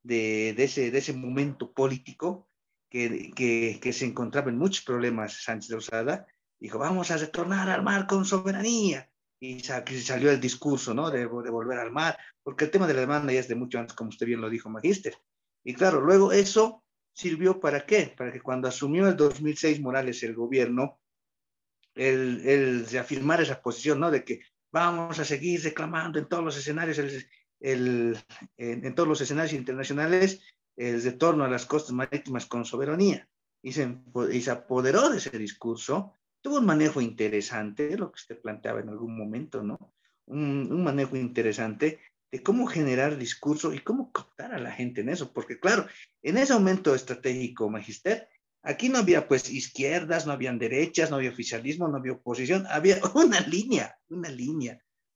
de ese momento político que se encontraba en muchos problemas Sánchez de Lozada. Dijo, vamos a retornar al mar con soberanía. Y salió el discurso, ¿no? De volver al mar, porque el tema de la demanda ya es de mucho antes, como usted bien lo dijo, Magíster. Y claro, luego eso sirvió para qué? Para que cuando asumió el 2006 Morales el gobierno, el reafirmar esa posición, ¿no? De que vamos a seguir reclamando en todos los escenarios, en todos los escenarios internacionales, el retorno a las costas marítimas con soberanía. Y se apoderó de ese discurso. Tuvo un manejo interesante, lo que usted planteaba en algún momento, ¿no? Un manejo interesante de cómo generar discurso y cómo captar a la gente en eso, porque claro, en ese momento estratégico, Magister, aquí no había pues izquierdas, no habían derechas, no había oficialismo, no había oposición, había una línea,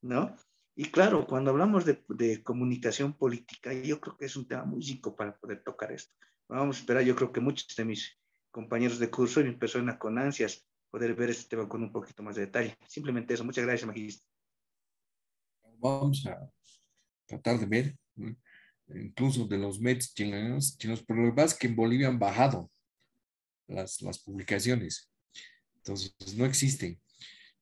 ¿no? Y claro, cuando hablamos de comunicación política, yo creo que es un tema muy rico para poder tocar esto. Vamos a esperar, yo creo que muchos de mis compañeros de curso y mi persona con ansias poder ver este tema con un poquito más de detalle. Simplemente eso. Muchas gracias, Magista. Vamos a tratar de ver, ¿no? Incluso de los medios chilenos, pero lo que pasa es que en Bolivia han bajado las publicaciones, entonces no existen,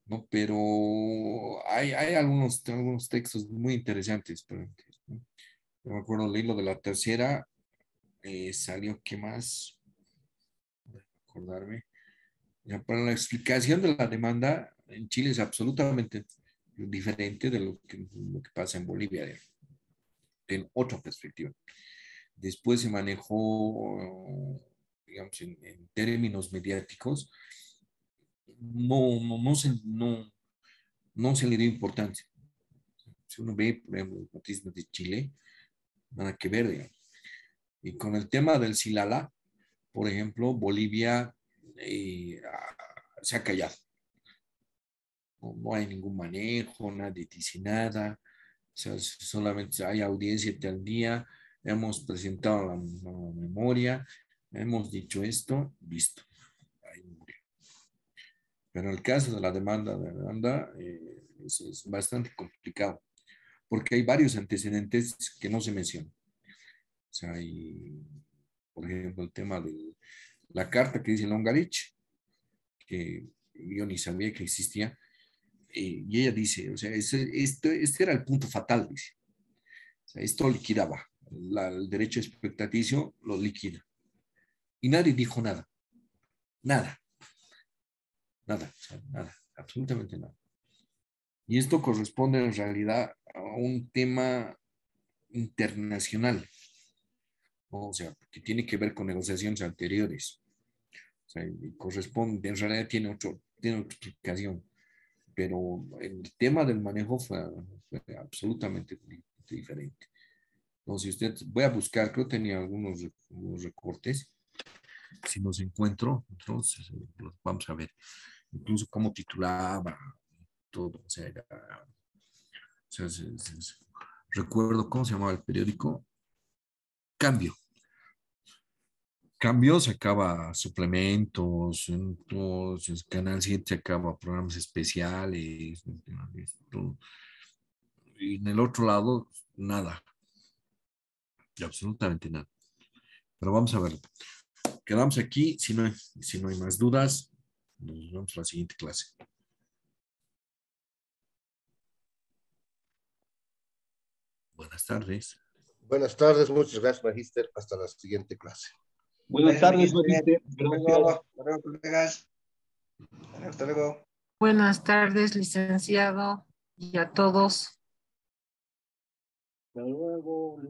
¿no? Pero hay algunos textos muy interesantes, ¿no? Yo me acuerdo leí lo de la tercera, salió, ¿qué más? Acordarme. Ya, para la explicación de la demanda en Chile es absolutamente diferente de lo que pasa en Bolivia, en otra perspectiva. Después se manejó, digamos, en términos mediáticos, no se le dio importancia. Si uno ve, por ejemplo, noticias de Chile, nada que ver, digamos. Y con el tema del Silala, por ejemplo, Bolivia se ha callado. No hay ningún manejo, nadie dice nada, o sea, solamente hay audiencia al día, hemos presentado la memoria, hemos dicho esto, listo, ahí murió. Pero en el caso de la demanda es bastante complicado, porque hay varios antecedentes que no se mencionan. O sea, hay, por ejemplo, el tema de la carta que dice Longarich, que yo ni sabía que existía, y ella dice, o sea, este era el punto fatal, dice. O sea, esto liquidaba, el derecho expectaticio lo liquida. Y nadie dijo nada, nada, nada, o sea, nada, absolutamente nada. Y esto corresponde en realidad a un tema internacional, ¿no? O sea, que tiene que ver con negociaciones anteriores. O sea, y corresponde, en realidad tiene otra explicación, pero el tema del manejo fue absolutamente diferente. Entonces, voy a buscar, creo que tenía algunos recortes. Si los encuentro, entonces los vamos a ver. Incluso cómo titulaba, todo. O sea, recuerdo cómo se llamaba el periódico. Cambio. Cambio sacaba suplementos, entonces Canal 7 sacaba programas especiales, todo. Y en el otro lado, nada, absolutamente nada. Pero vamos a ver. Quedamos aquí, si no hay más dudas, nos vemos a la siguiente clase. Buenas tardes. Buenas tardes, muchas gracias, Magíster. Hasta la siguiente clase. Buenas tardes, Magíster. Gracias. Hasta luego, colegas. Hasta luego. Buenas tardes, licenciado, y a todos. Hasta luego.